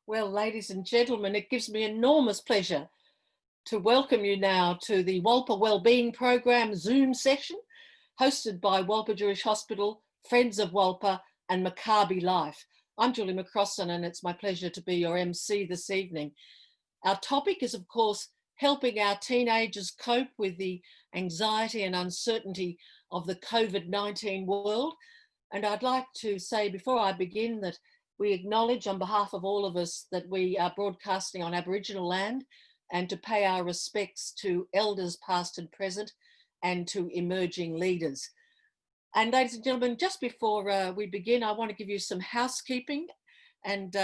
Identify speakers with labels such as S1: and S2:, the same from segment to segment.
S1: Well, ladies and gentlemen, it gives me enormous pleasure to welcome you now to the Wolper Wellbeing program Zoom session hosted by Wolper Jewish Hospital, Friends of Wolper and Maccabi Life. I'm Julie McCrossan and it's my pleasure to be your MC this evening. Our topic is, of course, helping our teenagers cope with the anxiety and uncertainty of the Covid19 world. And I'd like to say before I begin that we acknowledge on behalf of all of us that we are broadcasting on Aboriginal land and to pay our respects to elders past and present and to emerging leaders. And ladies and gentlemen, just before we begin, I want to give you some housekeeping and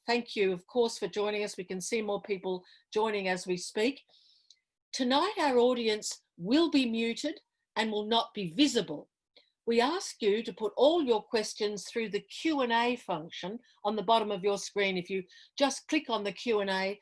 S1: thank you, of course, for joining us. We can see more people joining as we speak. Tonight, our audience will be muted and will not be visible. We ask you to put all your questions through the Q&A function on the bottom of your screen. If you just click on the Q&A,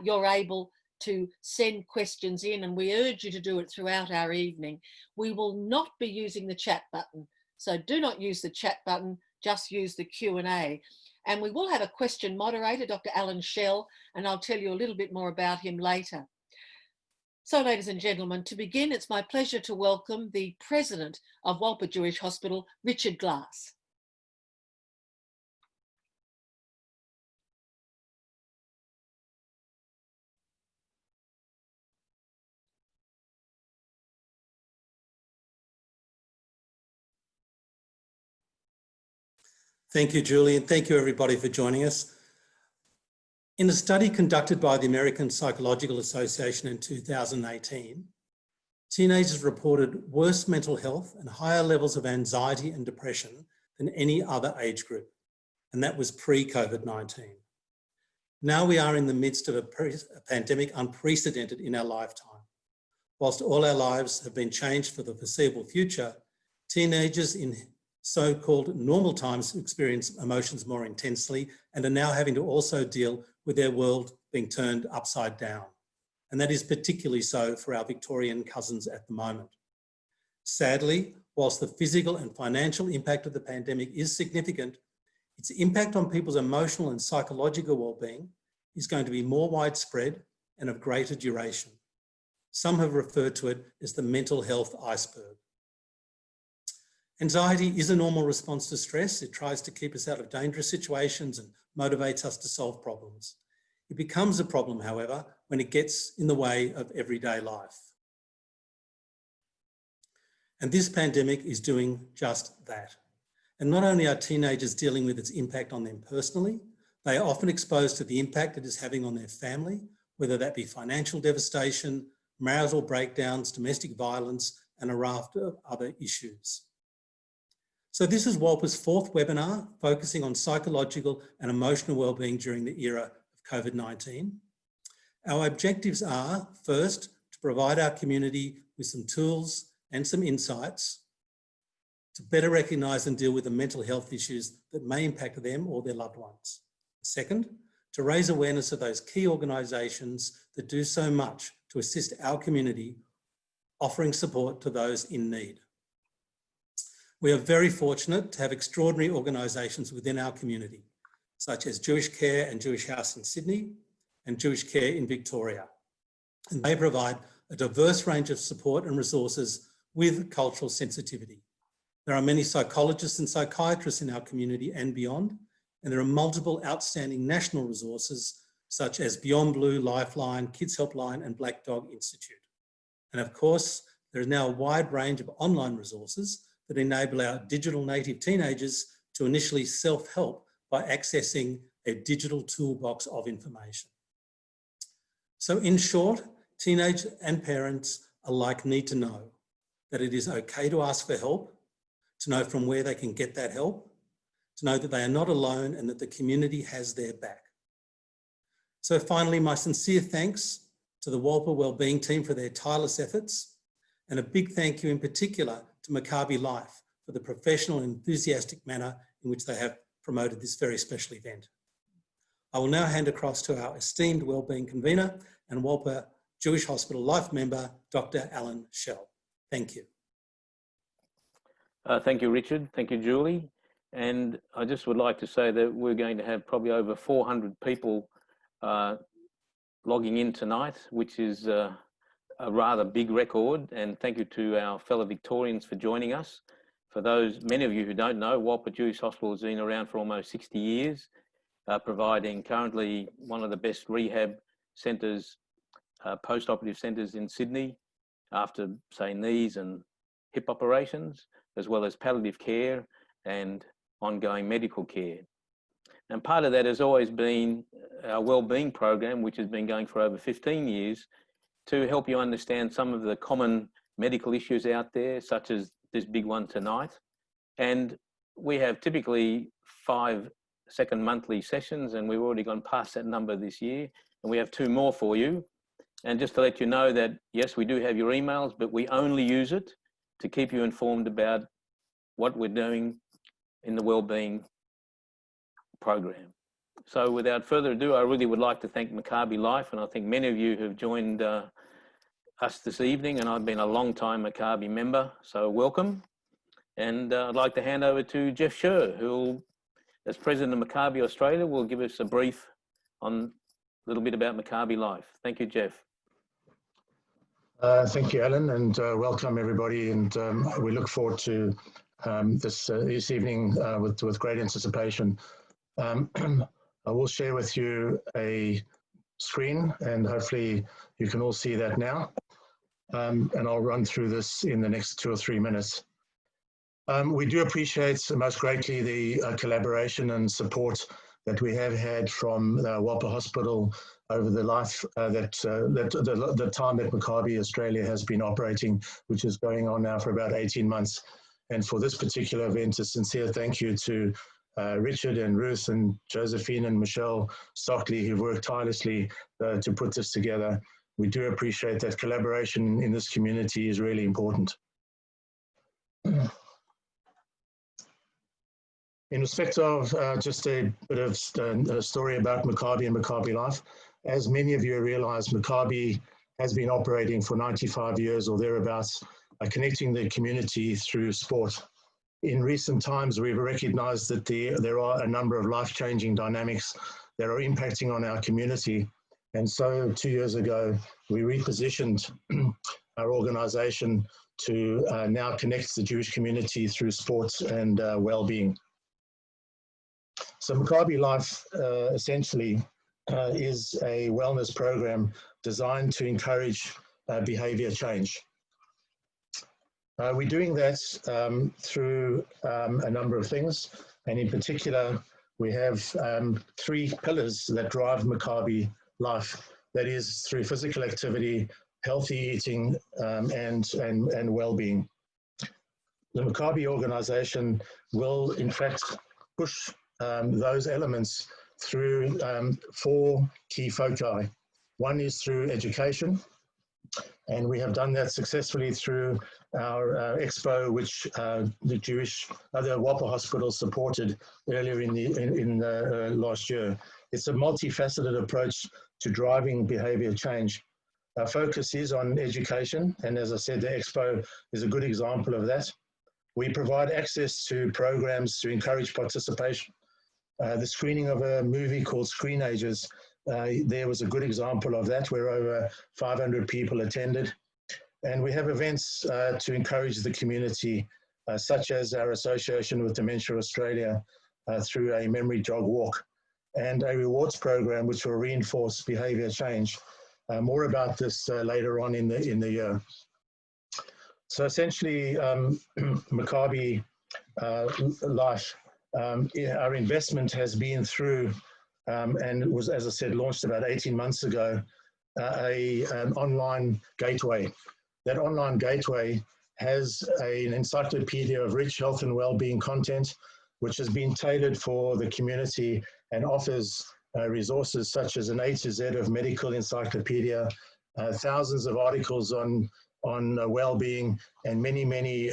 S1: you're able to send questions in, and we urge you to do it throughout our evening. We will not be using the chat button, so do not use the chat button, just use the Q&A. And we will have a question moderator, Dr. Alan Schell, and I'll tell you a little bit more about him later. So, ladies and gentlemen, to begin, it's my pleasure to welcome the President of Wolper Jewish Hospital, Richard Glass.
S2: Thank you, Julie, and thank you everybody for joining us. In a study conducted by the American Psychological Association in 2018, teenagers reported worse mental health and higher levels of anxiety and depression than any other age group, and that was pre-COVID-19. Now we are in the midst of a pandemic unprecedented in our lifetime. Whilst all our lives have been changed for the foreseeable future, teenagers in so-called normal times experience emotions more intensely and are now having to also deal with their world being turned upside down. And that is particularly so for our Victorian cousins at the moment. Sadly, whilst the physical and financial impact of the pandemic is significant, its impact on people's emotional and psychological well-being is going to be more widespread and of greater duration. Some have referred to it as the mental health iceberg. Anxiety is a normal response to stress. It tries to keep us out of dangerous situations and motivates us to solve problems. It becomes a problem, however, when it gets in the way of everyday life. And this pandemic is doing just that. And not only are teenagers dealing with its impact on them personally, they are often exposed to the impact it is having on their family, whether that be financial devastation, marital breakdowns, domestic violence, and a raft of other issues. So this is Wolper's fourth webinar focusing on psychological and emotional wellbeing during the era of COVID-19. Our objectives are, first, to provide our community with some tools and some insights to better recognise and deal with the mental health issues that may impact them or their loved ones. Second, to raise awareness of those key organisations that do so much to assist our community, offering support to those in need. We are very fortunate to have extraordinary organisations within our community, such as Jewish Care and Jewish House in Sydney and Jewish Care in Victoria. And they provide a diverse range of support and resources with cultural sensitivity. There are many psychologists and psychiatrists in our community and beyond, and there are multiple outstanding national resources such as Beyond Blue, Lifeline, Kids Helpline and Black Dog Institute. And of course, there is now a wide range of online resources that enable our digital native teenagers to initially self-help by accessing a digital toolbox of information. So in short, teenagers and parents alike need to know that it is okay to ask for help, to know from where they can get that help, to know that they are not alone and that the community has their back. So finally, my sincere thanks to the Wolper Wellbeing team for their tireless efforts, and a big thank you in particular to Maccabi Life for the professional and enthusiastic manner in which they have promoted this very special event. I will now hand across to our esteemed wellbeing convener and Wolper Jewish Hospital Life member, Dr. Alan Schell. Thank you.
S3: Thank you, Richard. Thank you, Julie. And I just would like to say that we're going to have probably over 400 people logging in tonight, which is a rather big record. And thank you to our fellow Victorians for joining us. For those, many of you who don't know, Wolper Jewish Hospital has been around for almost 60 years, providing currently one of the best rehab centres, post-operative centres in Sydney, after, say, knees and hip operations, as well as palliative care and ongoing medical care. And part of that has always been our wellbeing program, which has been going for over 15 years, to help you understand some of the common medical issues out there, such as this big one tonight. And we have typically 5 second monthly sessions, and we've already gone past that number this year, and we have 2 more for you. And just to let you know that, yes, we do have your emails, but we only use it to keep you informed about what we're doing in the wellbeing program. So without further ado, I really would like to thank Maccabi Life, and I think many of you have joined us this evening, and I've been a long time Maccabi member, so welcome. And I'd like to hand over to Jeff Scher, who, as President of Maccabi Australia, will give us a brief on a little bit about Maccabi Life. Thank you, Jeff.
S4: Thank you, Alan, and welcome everybody. And we look forward to this evening with great anticipation. I will share with you a screen, and hopefully you can all see that now. And I'll run through this in the next 2 or 3 minutes. We do appreciate most greatly the collaboration and support that we have had from Wolper Hospital over the life the time that Maccabi Australia has been operating, which is going on now for about 18 months. And for this particular event, a sincere thank you to Richard and Ruth and Josephine and Michelle Stockley, who've worked tirelessly to put this together. We do appreciate that collaboration in this community is really important. In respect of just a bit of a story about Maccabi and Maccabi Life, as many of you realize, Maccabi has been operating for 95 years or thereabouts, connecting the community through sport. In recent times, we've recognized that there are a number of life-changing dynamics that are impacting on our community. And so 2 years ago, we repositioned our organization to now connect the Jewish community through sports and well-being. So Maccabi Life essentially is a wellness program designed to encourage behavior change. We're doing that through a number of things, and in particular, we have 3 pillars that drive Maccabi Life. That is through physical activity, healthy eating, and well-being. The Maccabi organization will, in fact, push those elements through 4 key foci. One is through education, and we have done that successfully through our expo, which the Wolper Hospital supported earlier in last year. It's a multifaceted approach to driving behavior change. Our focus is on education, and as I said, the expo is a good example of that. We provide access to programs to encourage participation. The screening of a movie called Screenagers, there was a good example of that, where over 500 people attended. And we have events to encourage the community, such as our association with Dementia Australia through a memory jog walk, and a rewards program which will reinforce behaviour change. More about this later on in the year. So essentially, Maccabi Life, our investment has been through, and it was, as I said, launched about 18 months ago, an online gateway. That online gateway has an encyclopedia of rich health and well-being content, which has been tailored for the community and offers resources such as an A to Z of medical encyclopedia, thousands of articles on well-being, and many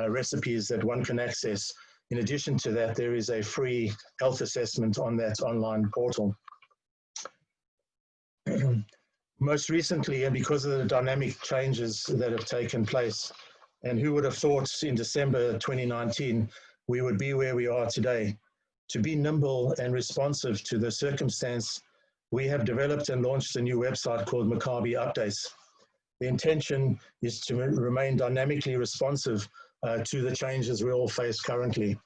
S4: recipes that one can access. In addition to that, there is a free health assessment on that online portal. Most recently, and because of the dynamic changes that have taken place, and who would have thought in December 2019, we would be where we are today. To be nimble and responsive to the circumstance, we have developed and launched a new website called Maccabi Updates. The intention is to remain dynamically responsive to the changes we all face currently.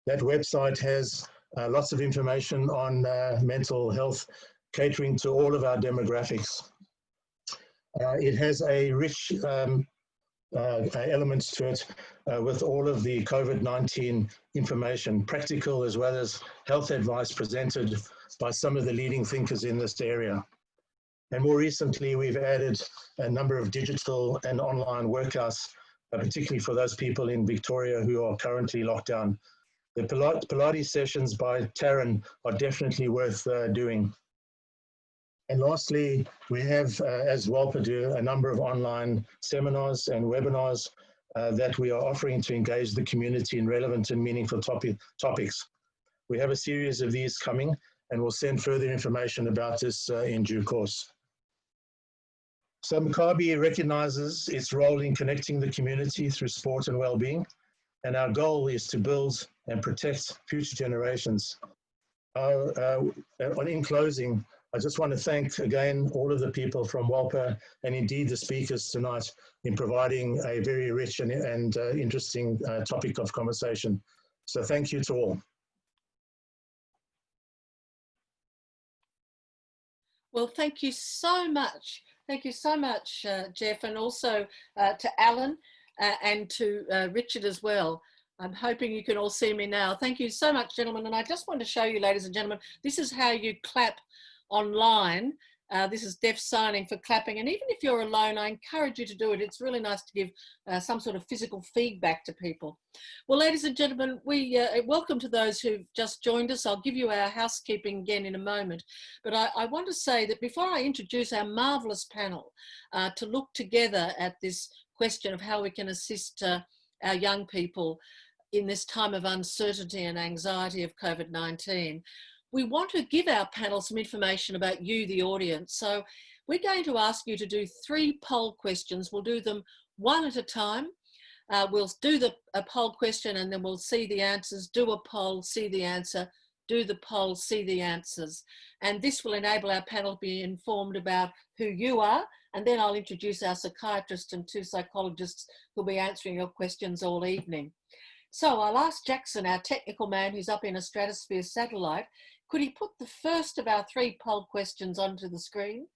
S4: That website has lots of information on mental health, catering to all of our demographics. It has a rich elements to it with all of the COVID-19 information, practical as well as health advice presented by some of the leading thinkers in this area. And more recently, we've added a number of digital and online workouts, particularly for those people in Victoria who are currently locked down. The Pilates sessions by Taryn are definitely worth doing. And lastly, we have, as Wolper do, a number of online seminars and webinars that we are offering to engage the community in relevant and meaningful topics. We have a series of these coming, and we'll send further information about this in due course. So Maccabi recognizes its role in connecting the community through sport and well-being, and our goal is to build and protect future generations. In closing, I just want to thank again all of the people from Wolper and indeed the speakers tonight in providing a very rich and interesting topic of conversation. So thank you to all.
S1: Well, thank you so much. Thank you so much, Jeff, and also to Alan and to Richard as well. I'm hoping you can all see me now. Thank you so much, gentlemen. And I just want to show you, ladies and gentlemen, this is how you clap online. This is deaf signing for clapping. And even if you're alone, I encourage you to do it. It's really nice to give some sort of physical feedback to people. Well, ladies and gentlemen, we welcome to those who've just joined us. I'll give you our housekeeping again in a moment. But I want to say that before I introduce our marvellous panel to look together at this question of how we can assist our young people in this time of uncertainty and anxiety of COVID-19, we want to give our panel some information about you, the audience. So we're going to ask you to do 3 poll questions. We'll do them one at a time. We'll do a poll question and then we'll see the answers, do a poll, see the answer, do the poll, see the answers. And this will enable our panel to be informed about who you are. And then I'll introduce our psychiatrist and 2 psychologists who'll be answering your questions all evening. So I'll ask Jackson, our technical man who's up in a stratosphere satellite, could he put the first of our 3 poll questions onto the screen?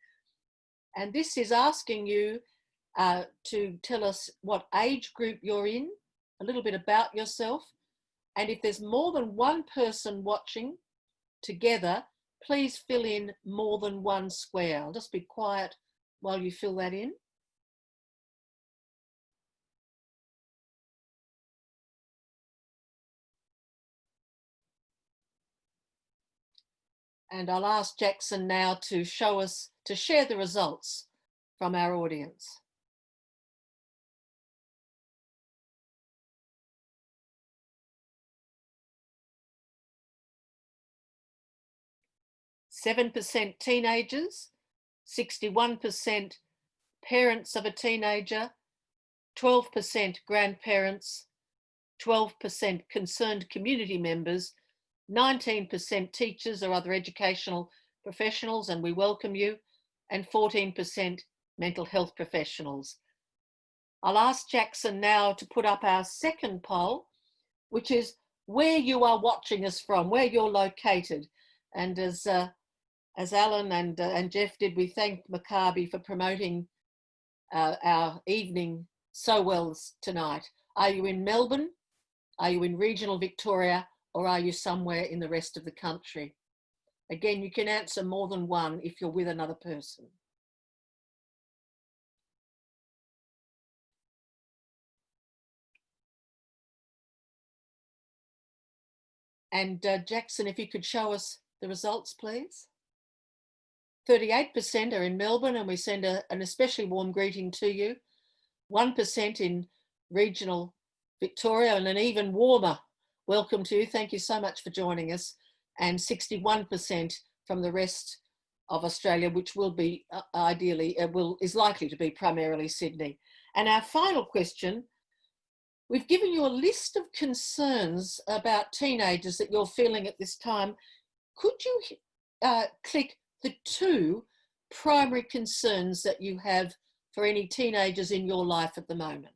S1: And this is asking you to tell us what age group you're in, a little bit about yourself. And if there's more than 1 person watching together, please fill in more than 1 square. I'll just be quiet while you fill that in. And I'll ask Jackson now to share the results from our audience. %, teenagers, 61% parents of a teenager, 12% grandparents, 12% concerned community members, 19% teachers or other educational professionals, and we welcome you, and 14% mental health professionals. I'll ask Jackson now to put up our second poll, which is where you are watching us from, where you're located. And as Alan and Jeff did, we thank Maccabi for promoting our evening so well tonight. Are you in Melbourne? Are you in regional Victoria? Or are you somewhere in the rest of the country? Again, you can answer more than 1 if you're with another person. And Jackson, if you could show us the results, please. 38% are in Melbourne, and we send an especially warm greeting to you. 1% in regional Victoria, and an even warmer welcome to you. Thank you so much for joining us. And 61% from the rest of Australia, which will be is likely to be primarily Sydney. And our final question We've given you a list of concerns about teenagers that you're feeling at this time. Could you click the 2 primary concerns that you have for any teenagers in your life at the moment?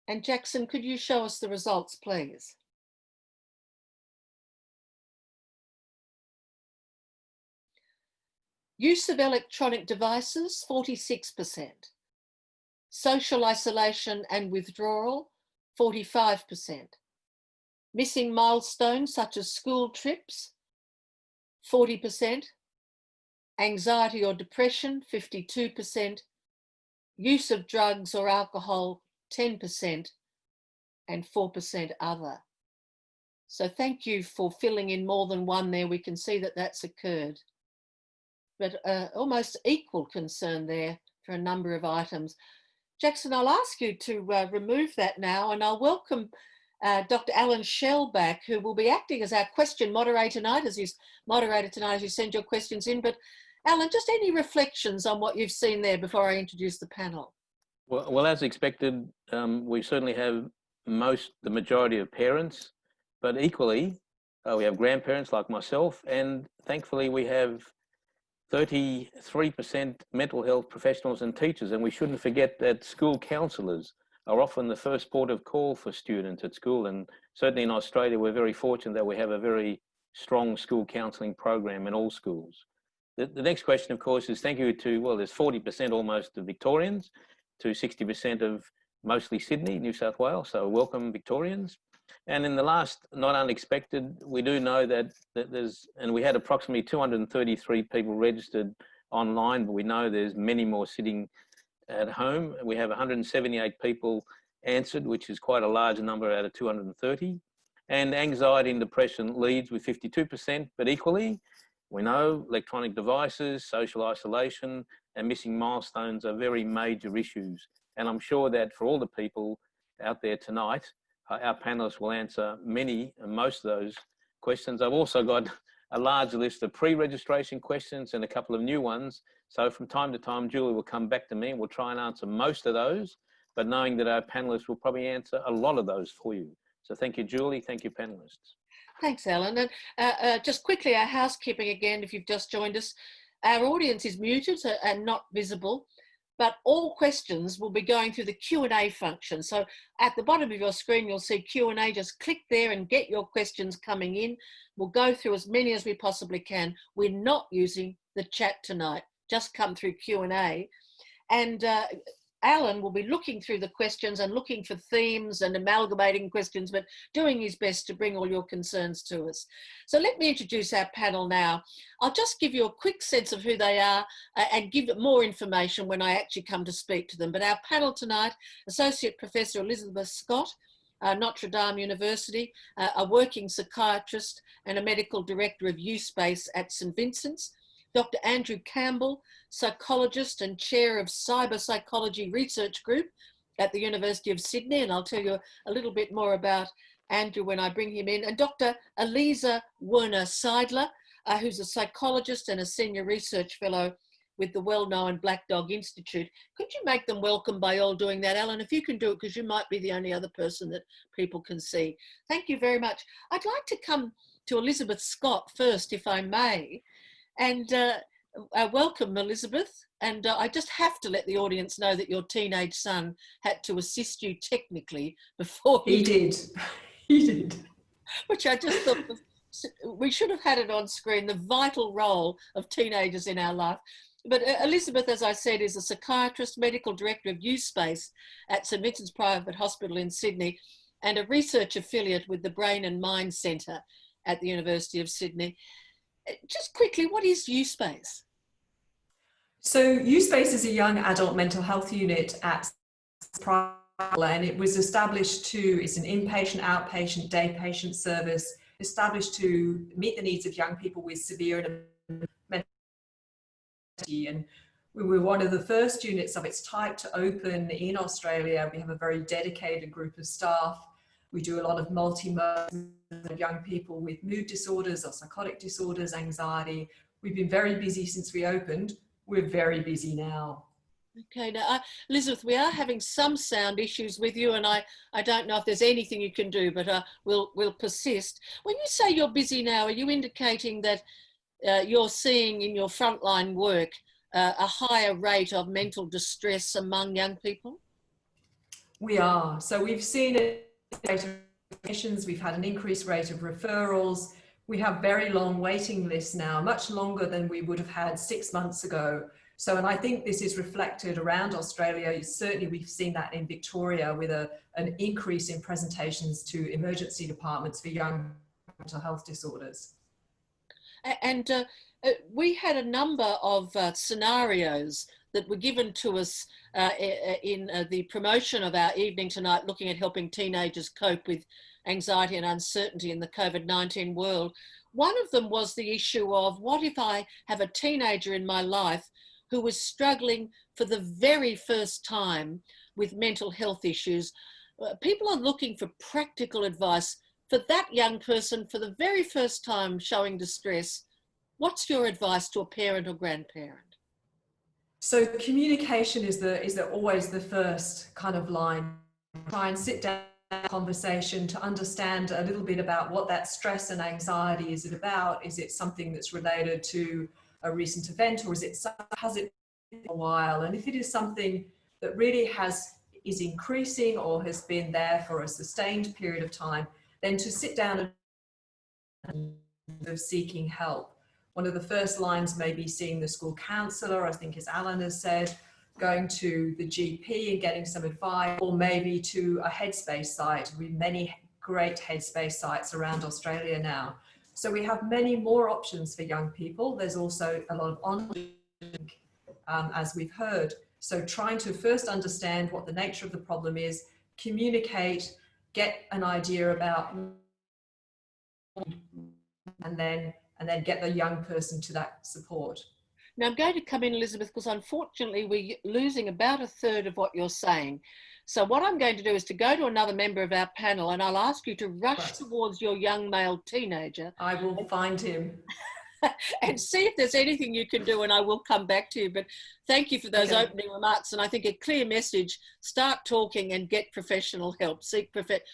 S1: And Jackson, could you show us the results, please? Use of electronic devices, 46%. Social isolation and withdrawal, 45%. Missing milestones such as school trips, 40%. Anxiety or depression, 52%. Use of drugs or alcohol, 10%. And 4% other. So thank you for filling in more than one there. We can see that that's occurred. But almost equal concern there for a number of items. Jackson, I'll ask you to remove that now, and I'll welcome Dr. Alan Schell back, who will be acting as our question moderator tonight, as you send your questions in. But Alan, just any reflections on what you've seen there before I introduce the panel?
S3: Well, as expected, we certainly have the majority of parents, but equally we have grandparents like myself, and thankfully we have 33% mental health professionals and teachers, and we shouldn't forget that school counsellors are often the first port of call for students at school, and certainly in Australia we're very fortunate that we have a very strong school counselling program in all schools. The next question, of course, is thank you to, well, there's 40% almost of Victorians to 60% of mostly Sydney, New South Wales, so welcome Victorians. And in the last, not unexpected, we do know that there's, and we had approximately 233 people registered online, but we know there's many more sitting at home. We have 178 people answered, which is quite a large number out of 230. And anxiety and depression leads with 52%, but equally, we know electronic devices, social isolation, and missing milestones are very major issues. And I'm sure that for all the people out there tonight, our panelists will answer most of those questions. I've also got a large list of pre-registration questions and a couple of new ones. So from time to time, Julie will come back to me and we'll try and answer most of those, but knowing that our panelists will probably answer a lot of those for you. So thank you, Julie. Thank you, panelists.
S1: Thanks, Alan. And just quickly, our housekeeping again, if you've just joined us, our audience is muted and not visible, but all questions will be going through the Q&A function. So at the bottom of your screen, you'll see Q&A. Just click there and get your questions coming in. We'll go through as many as we possibly can. We're not using the chat tonight, just come through Q&A. And Alan will be looking through the questions and looking for themes and amalgamating questions, but doing his best to bring all your concerns to us. So let me introduce our panel now. I'll just give you a quick sense of who they are and give more information when I actually come to speak to them. But our panel tonight, Associate Professor Elizabeth Scott, Notre Dame University, a working psychiatrist and a medical director of U-Space at St Vincent's. Dr. Andrew Campbell, psychologist and chair of Cyber Psychology Research Group at the University of Sydney, and I'll tell you a little bit more about Andrew when I bring him in, and Dr. Eliza Werner-Seidler, who's a psychologist and a senior research fellow with the well-known Black Dog Institute. Could you make them welcome by all doing that, Alan? If you can do it, because you might be the only other person that people can see. Thank you very much. I'd like to come to Elizabeth Scott first, if I may. And welcome, Elizabeth. And I just have to let the audience know that your teenage son had to assist you technically before
S5: he did. He did.
S1: Which I just thought we should have had it on screen, the vital role of teenagers in our life. But Elizabeth, as I said, is a psychiatrist, medical director of U-Space at St Vincent's Private Hospital in Sydney, and a research affiliate with the Brain and Mind Centre at the University of Sydney. Just quickly, what is U-Space?
S5: So U-Space is a young adult mental health unit at Private, and it was established it's an inpatient, outpatient, day patient service established to meet the needs of young people with severe and mental health. And We were one of the first units of its type to open in Australia. We have a very dedicated group of staff. We do a lot of multimodal of young people with mood disorders or psychotic disorders, anxiety. We've been very busy since we opened. We're very busy now.
S1: Okay, now Elizabeth, we are having some sound issues with you, and I don't know if there's anything you can do, but we'll persist. When you say you're busy now, are you indicating that you're seeing in your frontline work a higher rate of mental distress among young people?
S5: We are. So we've seen a rate of admissions, we've had an increased rate of referrals. We have very long waiting lists now, much longer than we would have had 6 months ago. So, and I think this is reflected around Australia. Certainly we've seen that in Victoria with an increase in presentations to emergency departments for young mental health disorders.
S1: And we had a number of scenarios that were given to us in the promotion of our evening tonight, looking at helping teenagers cope with anxiety and uncertainty in the COVID-19 world. One of them was the issue of, what if I have a teenager in my life who was struggling for the very first time with mental health issues? People are looking for practical advice for that young person for the very first time showing distress. What's your advice to a parent or grandparent?
S5: So communication is always the first kind of line. Try and sit down in a conversation to understand a little bit about what that stress and anxiety is about. Is it something that's related to a recent event, or has it been a while? And if it is something that really is increasing or has been there for a sustained period of time, then to sit down and seeking help. One of the first lines may be seeing the school counsellor, I think as Alan has said, going to the GP and getting some advice, or maybe to a headspace site. We have many great headspace sites around Australia now. So we have many more options for young people. There's also a lot of online, as we've heard. So trying to first understand what the nature of the problem is, communicate, get an idea about, and then get the young person to that support.
S1: Now I'm going to come in, Elizabeth, because unfortunately we're losing about a third of what you're saying. So what I'm going to do is to go to another member of our panel, and I'll ask you to rush towards your young male teenager.
S5: I will find him.
S1: And see if there's anything you can do, and I will come back to you. But thank you for those opening remarks, and I think a clear message: start talking and get professional help.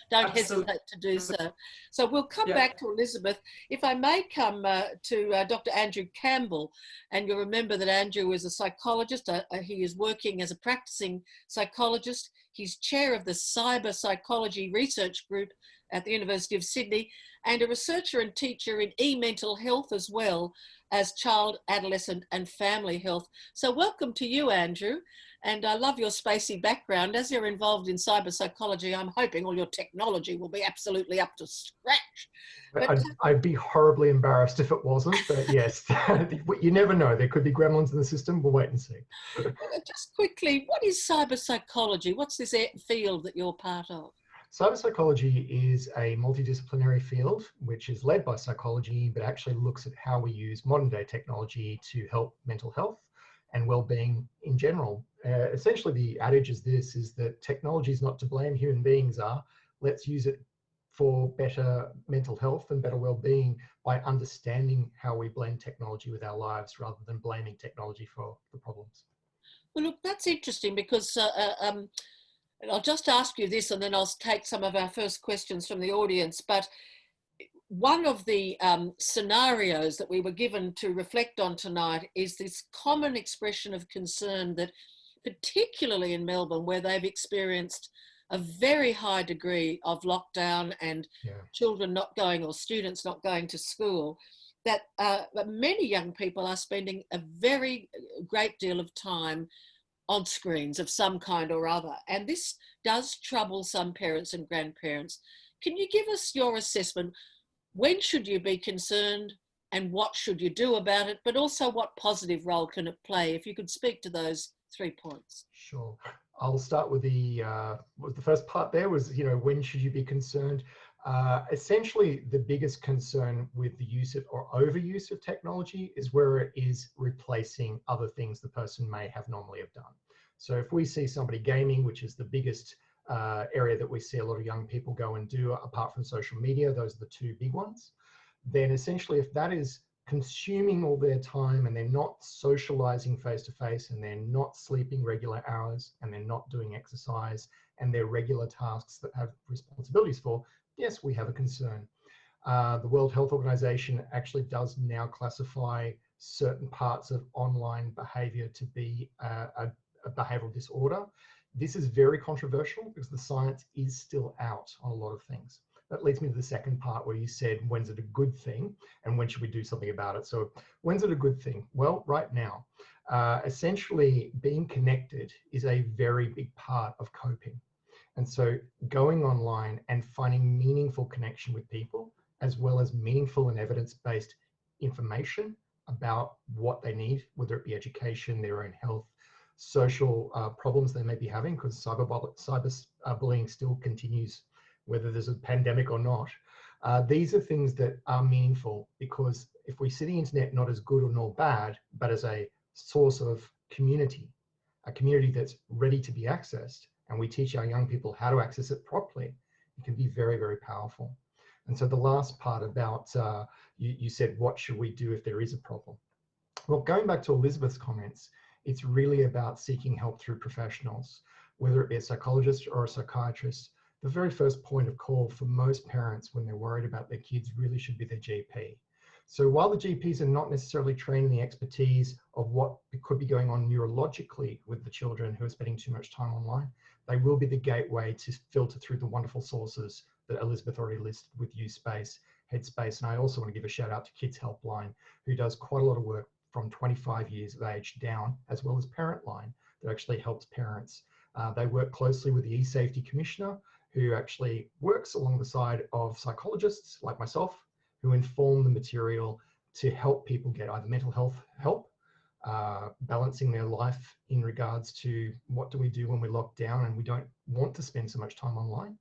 S1: Don't hesitate to do so. So we'll come back to Elizabeth. If I may come to Dr. Andrew Campbell, and you'll remember that Andrew is a psychologist. He is working as a practicing psychologist. He's chair of the Cyber Psychology Research Group at the University of Sydney, and a researcher and teacher in e-mental health as well as child, adolescent and family health. So welcome to you, Andrew. And I love your spacey background. As you're involved in cyber psychology, I'm hoping all your technology will be absolutely up to scratch. But,
S6: I'd be horribly embarrassed if it wasn't, but yes, you never know. There could be gremlins in the system. We'll wait and see.
S1: Just quickly, what is cyber psychology? What's this field that you're part of?
S6: Cyber psychology is a multidisciplinary field which is led by psychology, but actually looks at how we use modern day technology to help mental health and well-being in general. Essentially, the adage is that technology is not to blame, human beings are. Let's use it for better mental health and better well-being by understanding how we blend technology with our lives rather than blaming technology for the problems.
S1: Well, look, that's interesting because I'll just ask you this, and then I'll take some of our first questions from the audience. But one of the scenarios that we were given to reflect on tonight is this common expression of concern that, particularly in Melbourne, where they've experienced a very high degree of lockdown and children not going, or students not going to school, that many young people are spending a very great deal of time on screens of some kind or other. And this does trouble some parents and grandparents. Can you give us your assessment? When should you be concerned and what should you do about it? But also, what positive role can it play? If you could speak to those 3 points.
S6: Sure. I'll start with the first part there was, when should you be concerned? Essentially, the biggest concern with the use of or overuse of technology is where it is replacing other things the person may have normally have done. So if we see somebody gaming, which is the biggest area that we see a lot of young people go and do, apart from social media, those are the two big ones, then essentially if that is consuming all their time and they're not socializing face to face and they're not sleeping regular hours and they're not doing exercise and their regular tasks that have responsibilities for, yes, we have a concern. The World Health Organization actually does now classify certain parts of online behavior to be a behavioral disorder. This is very controversial because the science is still out on a lot of things. That leads me to the second part where you said, when's it a good thing and when should we do something about it? So when's it a good thing? Well, right now. Essentially, being connected is a very big part of coping. And so going online and finding meaningful connection with people, as well as meaningful and evidence-based information about what they need, whether it be education, their own health, social problems they may be having, because cyberbullying still continues, whether there's a pandemic or not. These are things that are meaningful, because if we see the internet not as good or nor bad, but as a source of community, a community that's ready to be accessed, and we teach our young people how to access it properly, it can be very, very powerful. And so the last part about, you said, what should we do if there is a problem? Well, going back to Elizabeth's comments, it's really about seeking help through professionals, whether it be a psychologist or a psychiatrist. The very first point of call for most parents when they're worried about their kids really should be their GP. So while the GPs are not necessarily trained in the expertise of what could be going on neurologically with the children who are spending too much time online, they will be the gateway to filter through the wonderful sources that Elizabeth already listed with USpace, Headspace. And I also want to give a shout out to Kids Helpline, who does quite a lot of work from 25 years of age down, as well as Parent Line, that actually helps parents. They work closely with the E-Safety Commissioner, who actually works along the side of psychologists like myself, who inform the material to help people get either mental health help, balancing their life in regards to what do we do when we're locked down and we don't want to spend so much time online,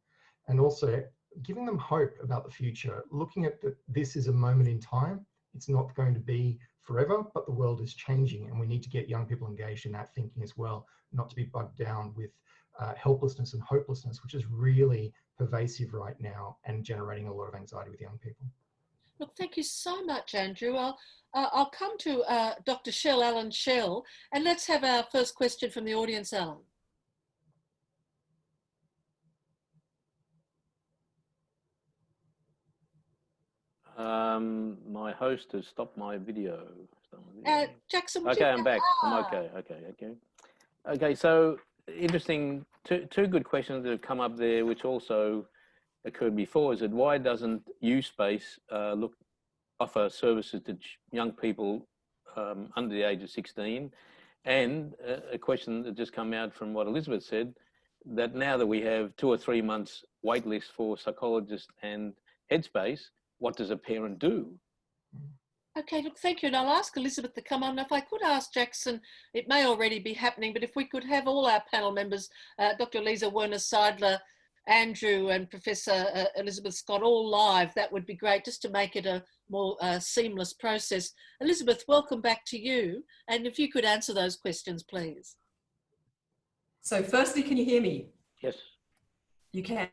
S6: and also giving them hope about the future, looking at that this is a moment in time. It's not going to be forever, but the world is changing and we need to get young people engaged in that thinking as well, not to be bogged down with helplessness and hopelessness, which is really pervasive right now and generating a lot of anxiety with young people.
S1: Look, thank you so much, Andrew. I'll come to Dr. Alan Schell, and let's have our first question from the audience, Alan.
S3: My host has stopped my video.
S1: Jackson,
S3: okay, I'm back. I'm okay. Okay, so interesting, two good questions that have come up there, which also occurred before, is that why doesn't USpace offer services to young people under the age of 16? And a question that just come out from what Elizabeth said, that now that we have 2 or 3 months wait list for psychologists and Headspace, what does a parent do?
S1: Okay, look, thank you. And I'll ask Elizabeth to come on. If I could ask Jackson, it may already be happening, but if we could have all our panel members, Dr. Lisa Werner-Seidler, Andrew and Professor Elizabeth Scott, all live, that would be great, just to make it a more seamless process. Elizabeth, welcome back to you. And if you could answer those questions, please.
S5: So firstly, can you hear me?
S3: Yes.
S5: You can.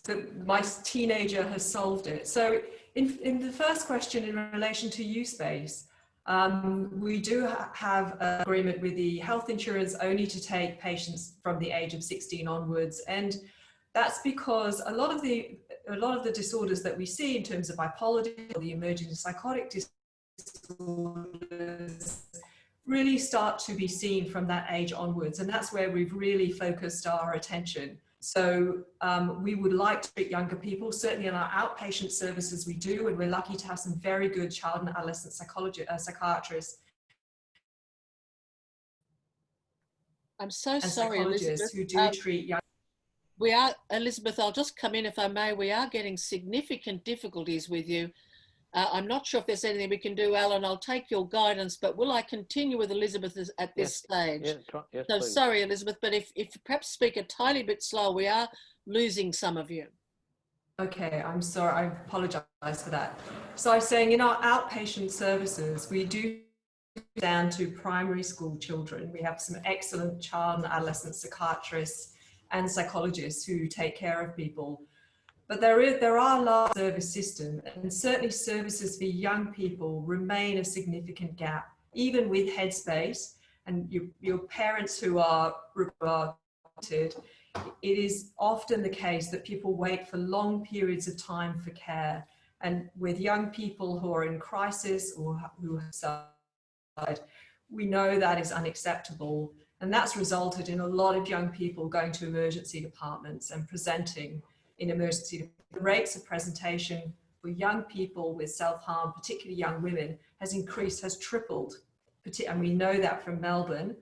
S5: So my teenager has solved it. So in the first question in relation to USpace, we do have an agreement with the health insurance only to take patients from the age of 16 onwards, and that's because a lot of the disorders that we see in terms of bipolar, the emerging psychotic disorders, really start to be seen from that age onwards, and that's where we've really focused our attention. So we would like to treat younger people. Certainly in our outpatient services we do, and we're lucky to have some very good child and adolescent psychiatrists.
S1: I'm so sorry, Elizabeth.
S5: Who do treat young.
S1: We are, Elizabeth, I'll just come in if I may. We are getting significant difficulties with you. I'm not sure if there's anything we can do, Alan. I'll take your guidance, but will I continue with Elizabeth at this stage?
S3: Yes,
S1: so
S3: please.
S1: Sorry, Elizabeth, but if you perhaps speak a tiny bit slow, we are losing some of you.
S5: Okay, I'm sorry, I apologize for that. So I'm saying in our outpatient services, we do down to primary school children. We have some excellent child and adolescent psychiatrists and psychologists who take care of people. But there are large service systems, and certainly services for young people remain a significant gap, even with Headspace and your parents who are regarded. It is often the case that people wait for long periods of time for care. And with young people who are in crisis or who have suffered, we know that is unacceptable. And that's resulted in a lot of young people going to emergency departments and presenting in emergency departments. The rates of presentation for young people with self-harm, particularly young women, has increased, has tripled. And we know that from Melbourne.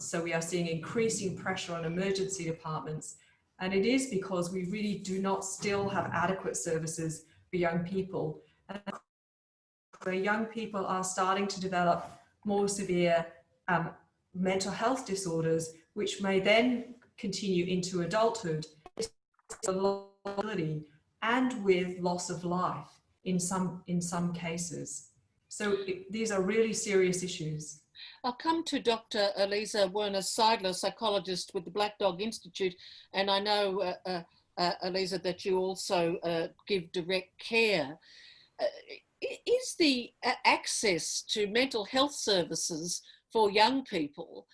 S5: So we are seeing increasing pressure on emergency departments. And it is because we really do not still have adequate services for young people. And where young people are starting to develop more severe mental health disorders, which may then continue into adulthood, and with loss of life in some cases. So these are really serious issues.
S1: I'll come to Dr. Elisa Werner-Seidler, psychologist with the Black Dog Institute, and I know, Elisa, that you also give direct care. Is the access to mental health services for young people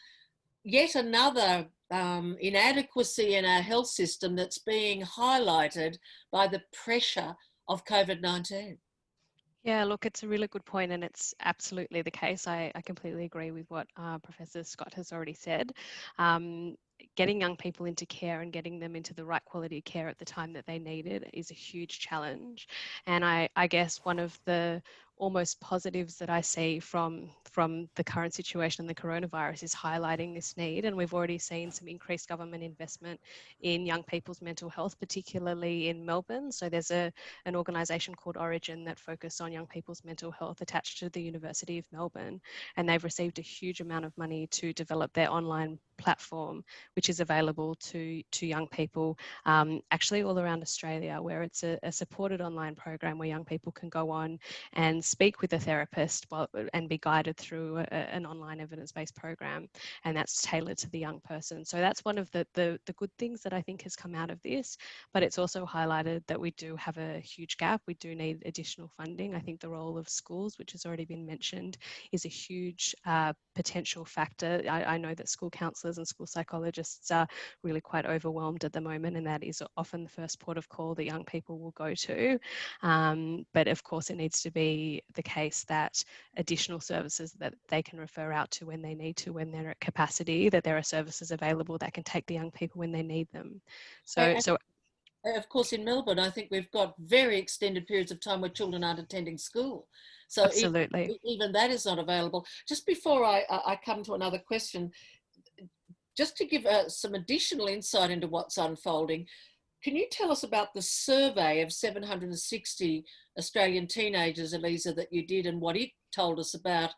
S1: yet another inadequacy in our health system that's being highlighted by the pressure of COVID-19?
S7: Yeah, look, it's a really good point, and it's absolutely the case. I completely agree with what Professor Scott has already said. Getting young people into care and getting them into the right quality care at the time that they need it is a huge challenge. And I guess one of the almost positives that I see from the current situation and the coronavirus is highlighting this need. And we've already seen some increased government investment in young people's mental health, particularly in Melbourne. So there's an organisation called Origin that focus on young people's mental health attached to the University of Melbourne. And they've received a huge amount of money to develop their online platform, which is available to young people actually all around Australia, where it's a supported online program where young people can go on and speak with a therapist and be guided through an online evidence-based program, and that's tailored to the young person. So that's one of the good things that I think has come out of this, but it's also highlighted that we do have a huge gap. We do need additional funding. I think the role of schools, which has already been mentioned, is a huge potential factor. I know that school counsellors and school psychologists are really quite overwhelmed at the moment, and that is often the first port of call that young people will go to. But of course, it needs to be the case that additional services that they can refer out to when they need to, when they're at capacity, that there are services available that can take the young people when they need them. So
S1: of course, in Melbourne, I think we've got very extended periods of time where children aren't attending school. So
S7: absolutely,
S1: even that is not available. Just before I come to another question, just to give some additional insight into what's unfolding, can you tell us about the survey of 760 Australian teenagers, Elisa, that you did, and what it told us about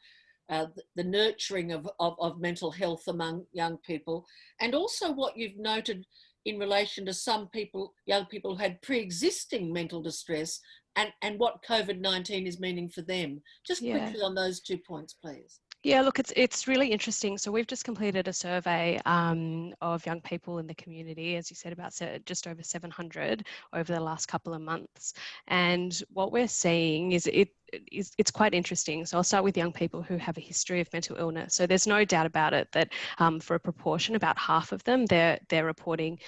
S1: the nurturing of mental health among young people, and also what you've noted in relation to some people, young people who had pre-existing mental distress, and what COVID-19 is meaning for them? Just quickly on those 2 points, please.
S7: Yeah, look, it's really interesting. So we've just completed a survey of young people in the community, as you said, about just over 700 over the last couple of months. And what we're seeing is it's quite interesting. So I'll start with young people who have a history of mental illness. So there's no doubt about it that for a proportion, about half of them, they're reporting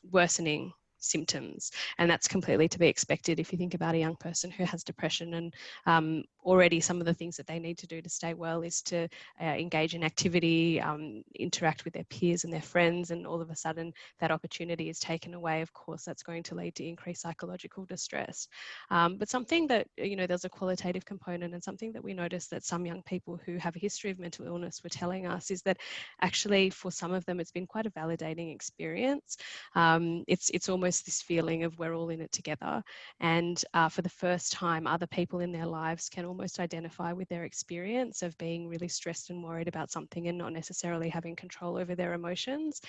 S7: worsening symptoms, and that's completely to be expected if you think about a young person who has depression, and already some of the things that they need to do to stay well is to engage in activity, interact with their peers and their friends, and all of a sudden that opportunity is taken away. Of course, that's going to lead to increased psychological distress. But something that, there's a qualitative component, and something that we noticed that some young people who have a history of mental illness were telling us is that actually for some of them it's been quite a validating experience. It's almost this feeling of we're all in it together, and for the first time other people in their lives can almost identify with their experience of being really stressed and worried about something and not necessarily having control over their emotions.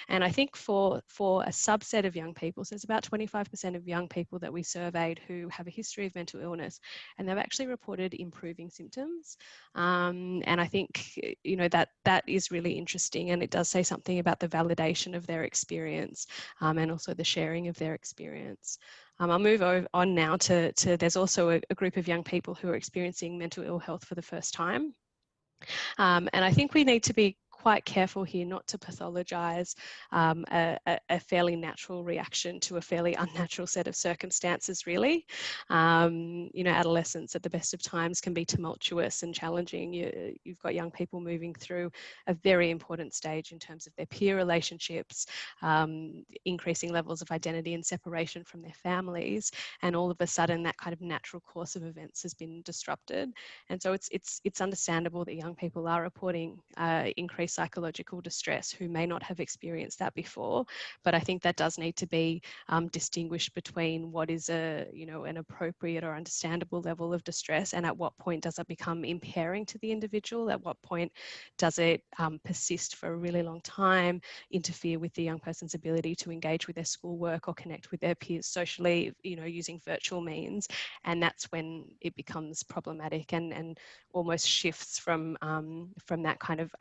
S7: And I think for a subset of young people, so it's about 25% of young people that we surveyed who have a history of mental illness, and they've actually reported improving symptoms. And I think, you know, that is really interesting, and it does say something about the validation of their experience and also the sharing of their experience. I'll move on now to there's also a group of young people who are experiencing mental ill health for the first time. And I think we need to be quite careful here not to pathologise a fairly natural reaction to a fairly unnatural set of circumstances, really. You know, adolescence at the best of times can be tumultuous and challenging. You've got young people moving through a very important stage in terms of their peer relationships, increasing levels of identity and separation from their families, and all of a sudden that kind of natural course of events has been disrupted. And so it's understandable that young people are reporting increased psychological distress who may not have experienced that before. But I think that does need to be distinguished between what is an appropriate or understandable level of distress, and at what point does it become impairing to the individual? At what point does it persist for a really long time, interfere with the young person's ability to engage with their schoolwork or connect with their peers socially, you know, using virtual means? And that's when it becomes problematic and almost shifts from that kind of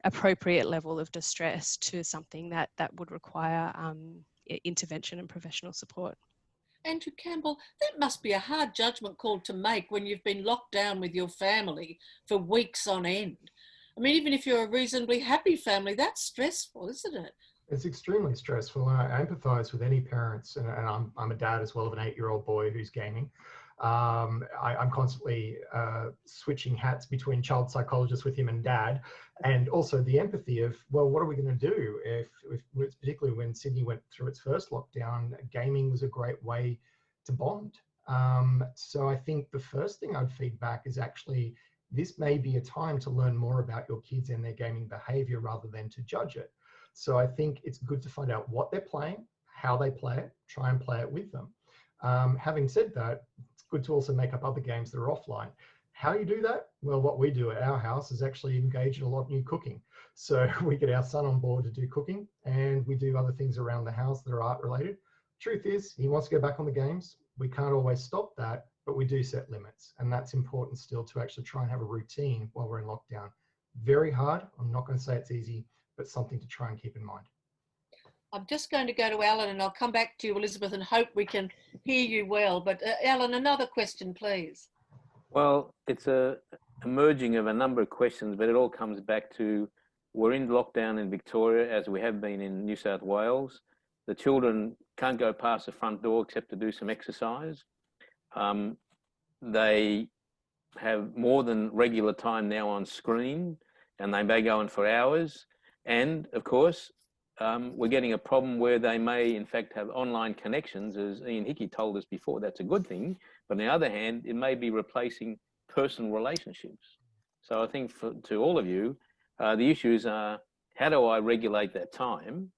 S7: appropriate level of distress to something that would require intervention and professional support.
S1: Andrew Campbell, that must be a hard judgment call to make when you've been locked down with your family for weeks on end. I mean, even if you're a reasonably happy family, that's stressful, isn't it?
S6: It's extremely stressful. I empathise with any parents, and I'm a dad as well of an 8-year-old boy who's gaming. I'm constantly switching hats between child psychologist with him and dad, and also the empathy of, well, what are we going to do if particularly when Sydney went through its first lockdown, gaming was a great way to bond. So I think the first thing I'd feed back is actually this may be a time to learn more about your kids and their gaming behaviour rather than to judge it. So I think it's good to find out what they're playing, how they play it, try and play it with them. Having said that, it's good to also make up other games that are offline. How you do that? Well, what we do at our house is actually engage in a lot of new cooking. So we get our son on board to do cooking, and we do other things around the house that are art related. Truth is, he wants to go back on the games. We can't always stop that, but we do set limits. And that's important still, to actually try and have a routine while we're in lockdown. Very hard. I'm not going to say it's easy, but something to try and keep in mind.
S1: I'm just going to go to Alan, and I'll come back to you, Elizabeth, and hope we can hear you well. But Alan, another question, please.
S3: Well, it's a merging of a number of questions, but it all comes back to, we're in lockdown in Victoria, as we have been in New South Wales. The children can't go past the front door except to do some exercise. They have more than regular time now on screen, and they may go on for hours. And of course, we're getting a problem where they may in fact have online connections, as Ian Hickey told us before. That's a good thing, but on the other hand, it may be replacing personal relationships. So I think to all of you, the issues are, how do I regulate that time?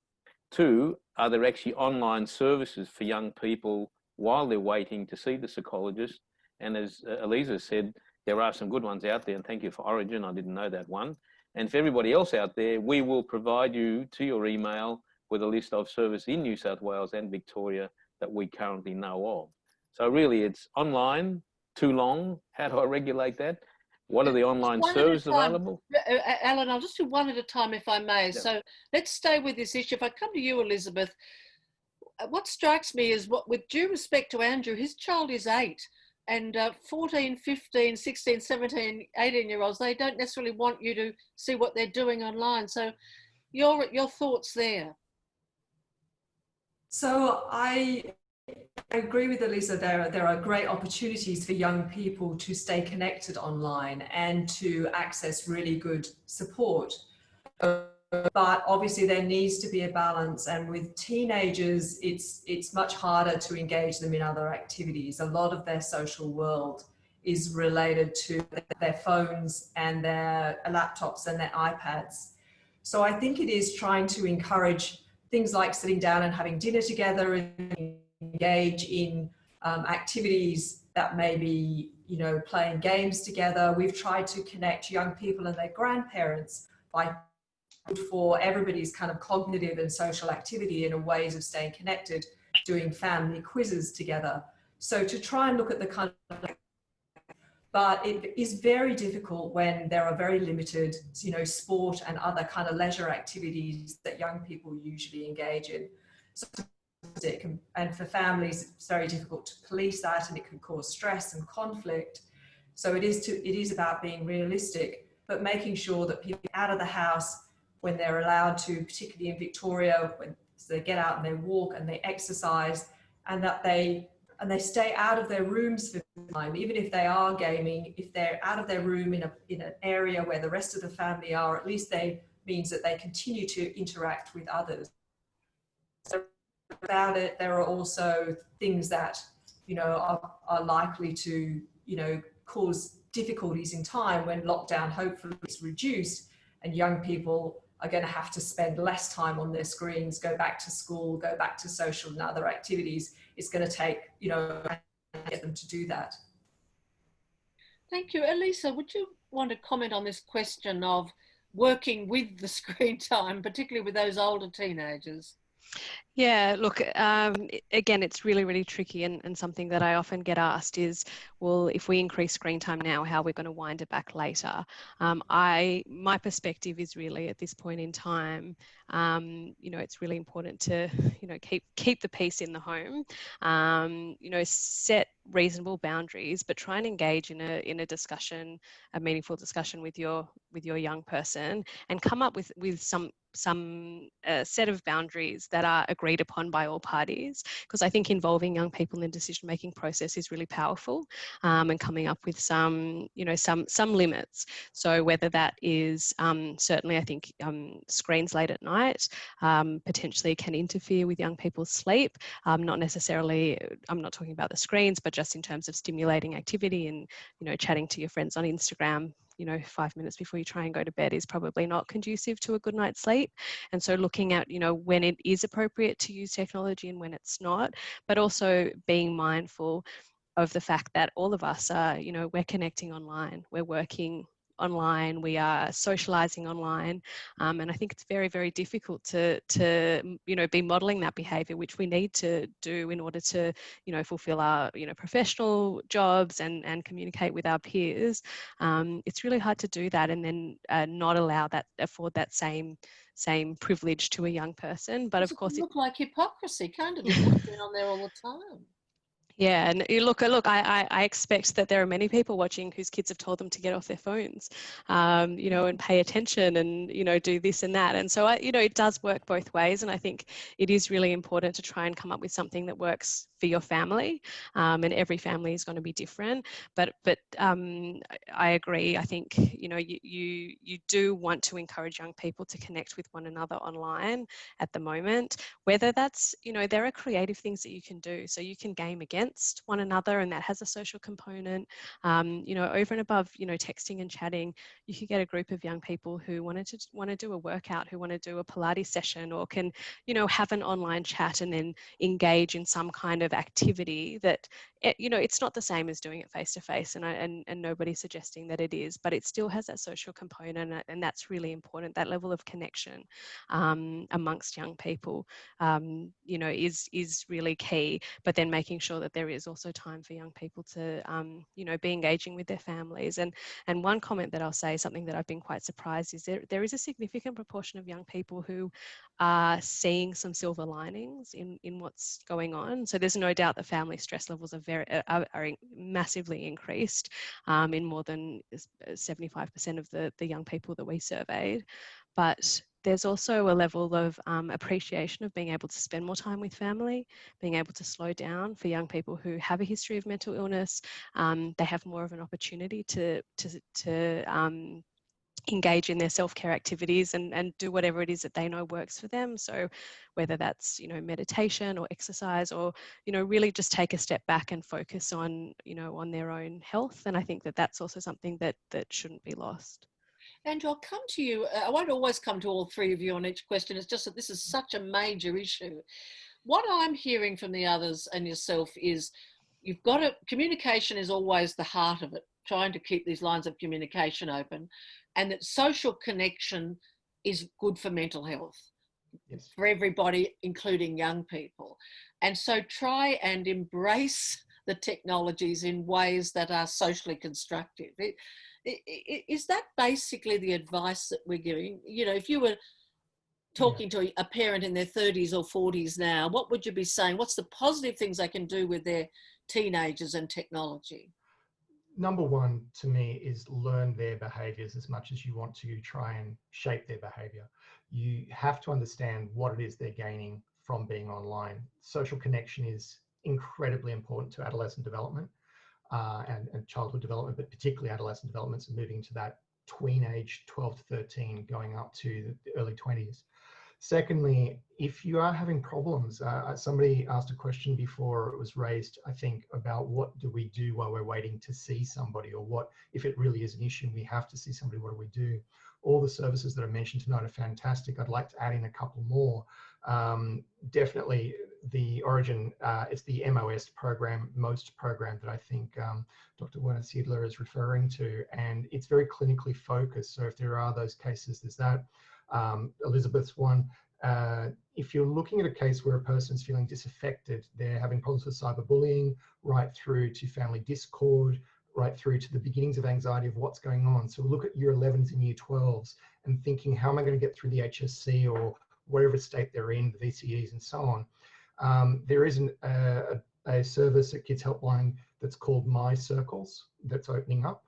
S3: 2, are there actually online services for young people while they're waiting to see the psychologist? And as Eliza said, there are some good ones out there, and thank you for Origin, I didn't know that one. And for everybody else out there, we will provide you to your email with a list of services in New South Wales and Victoria that we currently know of. So really it's online, too long. How do I regulate that? What are the online services available?
S1: Alan, I'll just do one at a time if I may.
S3: Yep.
S1: So let's stay with this issue. If I come to you, Elizabeth, what strikes me is, what, with due respect to Andrew, his child is 8. And 14, 15, 16, 17, 18-year-olds, they don't necessarily want you to see what they're doing online. So your thoughts there?
S5: So I agree with Elisa. There are great opportunities for young people to stay connected online and to access really good support. But obviously there needs to be a balance, and with teenagers it's much harder to engage them in other activities. A lot of their social world is related to their phones and their laptops and their iPads. So I think it is trying to encourage things like sitting down and having dinner together and engage in activities that may be, you know, playing games together. We've tried to connect young people and their grandparents by for everybody's kind of cognitive and social activity and ways of staying connected, doing family quizzes together. So to try and look at the kind of, but it is very difficult when there are very limited, you know, sport and other kind of leisure activities that young people usually engage in. So and for families, it's very difficult to police that, and it can cause stress and conflict. So it is about being realistic, but making sure that people get out of the house when they're allowed to, particularly in Victoria, when they get out and they walk and they exercise, and that they stay out of their rooms for time, even if they are gaming. If they're out of their room in an area where the rest of the family are, at least means that they continue to interact with others. So about it, there are also things that, you know, are likely to, you know, cause difficulties in time when lockdown hopefully is reduced and young people are going to have to spend less time on their screens, go back to school, go back to social and other activities. It's going to take, you know, get them to do that.
S1: Thank you. Elisa, would you want to comment on this question of working with the screen time, particularly with those older teenagers?
S7: Yeah, look, again, it's really, really tricky, and something that I often get asked is, well, if we increase screen time now, how are we going to wind it back later? My perspective is really at this point in time, you know, it's really important to, you know, keep the peace in the home, you know, set reasonable boundaries, but try and engage in a discussion, a meaningful discussion with your young person, and come up with some set of boundaries that are agreed upon by all parties, because I think involving young people in the decision-making process is really powerful, and coming up with some, you know, some limits. So whether that is certainly, I think screens late at night potentially can interfere with young people's sleep. Not necessarily, I'm not talking about the screens, but just in terms of stimulating activity and, you know, chatting to your friends on Instagram, you know, 5 minutes before you try and go to bed is probably not conducive to a good night's sleep. And so looking at, you know, when it is appropriate to use technology and when it's not, but also being mindful of the fact that all of us are, you know, we're connecting online, we're working online, we are socializing online, and I think it's very, very difficult to you know, be modeling that behavior, which we need to do in order to, you know, fulfill our, you know, professional jobs and communicate with our peers. It's really hard to do that and then not afford that same privilege to a young person. But of course,
S1: it look like hypocrisy, can't it, if we've been on there all the time?
S7: Yeah, and you look, I expect that there are many people watching whose kids have told them to get off their phones, you know, and pay attention and, you know, do this and that. And so, you know, it does work both ways. And I think it is really important to try and come up with something that works for your family. And every family is going to be different. But I agree. I think, you know, you do want to encourage young people to connect with one another online at the moment, whether that's, you know, there are creative things that you can do. So you can game against one another, and that has a social component. You know, over and above, you know, texting and chatting, you could get a group of young people who want to do a workout, who want to do a Pilates session, or can, you know, have an online chat and then engage in some kind of activity that, you know, it's not the same as doing it face to face, and nobody's suggesting that it is, but it still has that social component, and that's really important. That level of connection amongst young people, you know, is really key. But then making sure that there is also time for young people to, you know, be engaging with their families. And one comment that I'll say, something that I've been quite surprised, is there is a significant proportion of young people who are seeing some silver linings in what's going on. So there's no doubt that family stress levels are massively increased in more than 75% of the young people that we surveyed. But there's also a level of appreciation of being able to spend more time with family, being able to slow down. For young people who have a history of mental illness, they have more of an opportunity to engage in their self-care activities and do whatever it is that they know works for them. So whether that's, you know, meditation or exercise, or, you know, really just take a step back and focus on, you know, on their own health. And I think that that's also something that shouldn't be lost.
S1: Andrew, I'll come to you. I won't always come to all three of you on each question. It's just that this is such a major issue. What I'm hearing from the others and yourself is you've got to, communication is always the heart of it, trying to keep these lines of communication open, and that social connection is good for mental health. Yes. For everybody, including young people. And so try and embrace the technologies in ways that are socially constructive. Is that basically the advice that we're giving? You know, if you were talking to a parent in their 30s or 40s now, what would you be saying? What's the positive things they can do with their teenagers and technology?
S6: Number one to me is learn their behaviors as much as you want to try and shape their behavior. You have to understand what it is they're gaining from being online. Social connection is incredibly important to adolescent development and childhood development, but particularly adolescent development, so moving to that tween age, 12 to 13, going up to the early 20s. Secondly, if you are having problems, somebody asked a question before it was raised, I think, about what do we do while we're waiting to see somebody, or what if it really is an issue and we have to see somebody, what do we do? All the services that I mentioned tonight are fantastic. I'd like to add in a couple more. Definitely the Origin, it's the MOS program, MOST program that I think Dr. Werner Siedler is referring to, and it's very clinically focused. So if there are those cases, there's that. Elizabeth's one, if you're looking at a case where a person's feeling disaffected, they're having problems with cyberbullying, right through to family discord, right through to the beginnings of anxiety of what's going on. So look at year 11s and year 12s and thinking, how am I going to get through the HSC or whatever state they're in, the VCEs and so on. There is a service at Kids Helpline that's called My Circles that's opening up.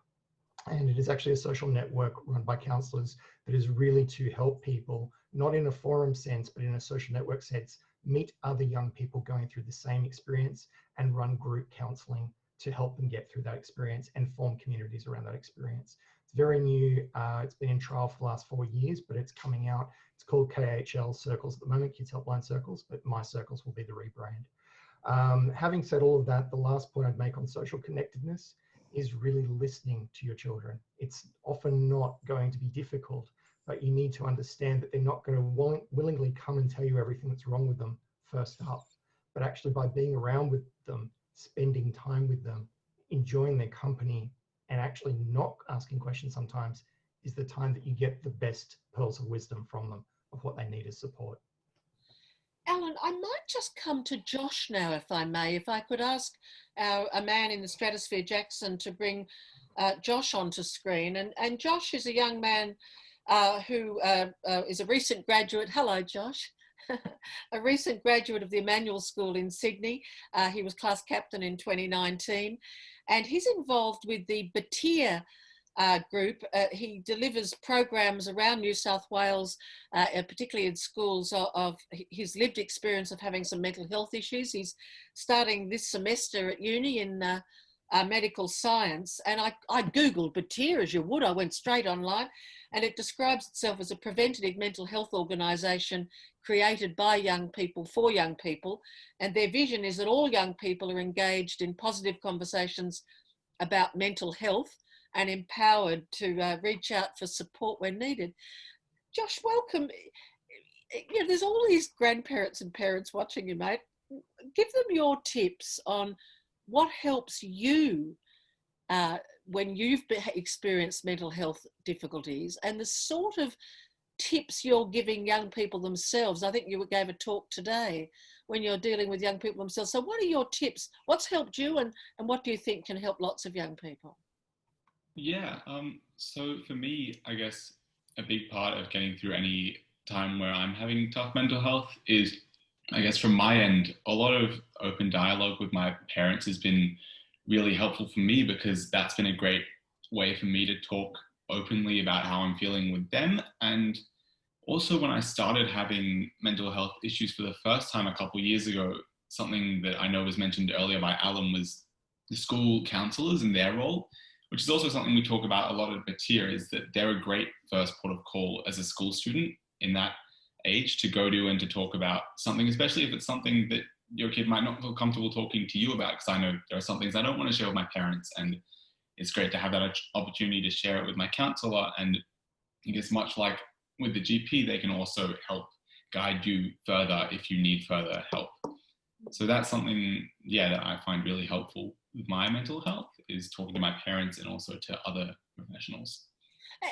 S6: And it is actually a social network run by counsellors that is really to help people, not in a forum sense, but in a social network sense, meet other young people going through the same experience and run group counselling to help them get through that experience and form communities around that experience. It's very new. It's been in trial for the last 4 years, but it's coming out. It's called KHL Circles at the moment, Kids Helpline Circles, but My Circles will be the rebrand. Having said all of that, the last point I'd make on social connectedness is really listening to your children. It's often not going to be difficult, but you need to understand that they're not going to willingly come and tell you everything that's wrong with them first up, but actually by being around with them, spending time with them, enjoying their company, and actually not asking questions sometimes is the time that you get the best pearls of wisdom from them of what they need as support.
S1: Alan, I might just come to Josh now, if I may. If I could ask a man in the stratosphere, Jackson, to bring Josh onto screen. And Josh is a young man who is a recent graduate. Hello, Josh. A recent graduate of the Emmanuel School in Sydney. He was class captain in 2019. And he's involved with the Batir group. He delivers programs around New South Wales, particularly in schools, of his lived experience of having some mental health issues. He's starting this semester at uni in medical science, and I googled Batir, as you would. I went straight online, and it describes itself as a preventative mental health organisation created by young people for young people, and their vision is that all young people are engaged in positive conversations about mental health and empowered to reach out for support when needed. Josh, welcome. You know, there's all these grandparents and parents watching you, mate. Give them your tips on what helps you when you've experienced mental health difficulties, and the sort of tips you're giving young people themselves. I think you gave a talk today when you're dealing with young people themselves. So what are your tips? What's helped you, and what do you think can help lots of young people?
S8: Yeah, so for me, I guess a big part of getting through any time where I'm having tough mental health is, I guess from my end, a lot of open dialogue with my parents has been really helpful for me, because that's been a great way for me to talk openly about how I'm feeling with them. And also when I started having mental health issues for the first time a couple of years ago, something that I know was mentioned earlier by Alan was the school counsellors and their role, which is also something we talk about a lot at Batir, is that they're a great first port of call as a school student in that age to go to and to talk about something, especially if it's something that your kid might not feel comfortable talking to you about, because I know there are some things I don't want to share with my parents, and it's great to have that opportunity to share it with my counsellor. And I guess much like with the GP, they can also help guide you further if you need further help. So that's something, yeah, that I find really helpful with my mental health, is talking to my parents and also to other professionals.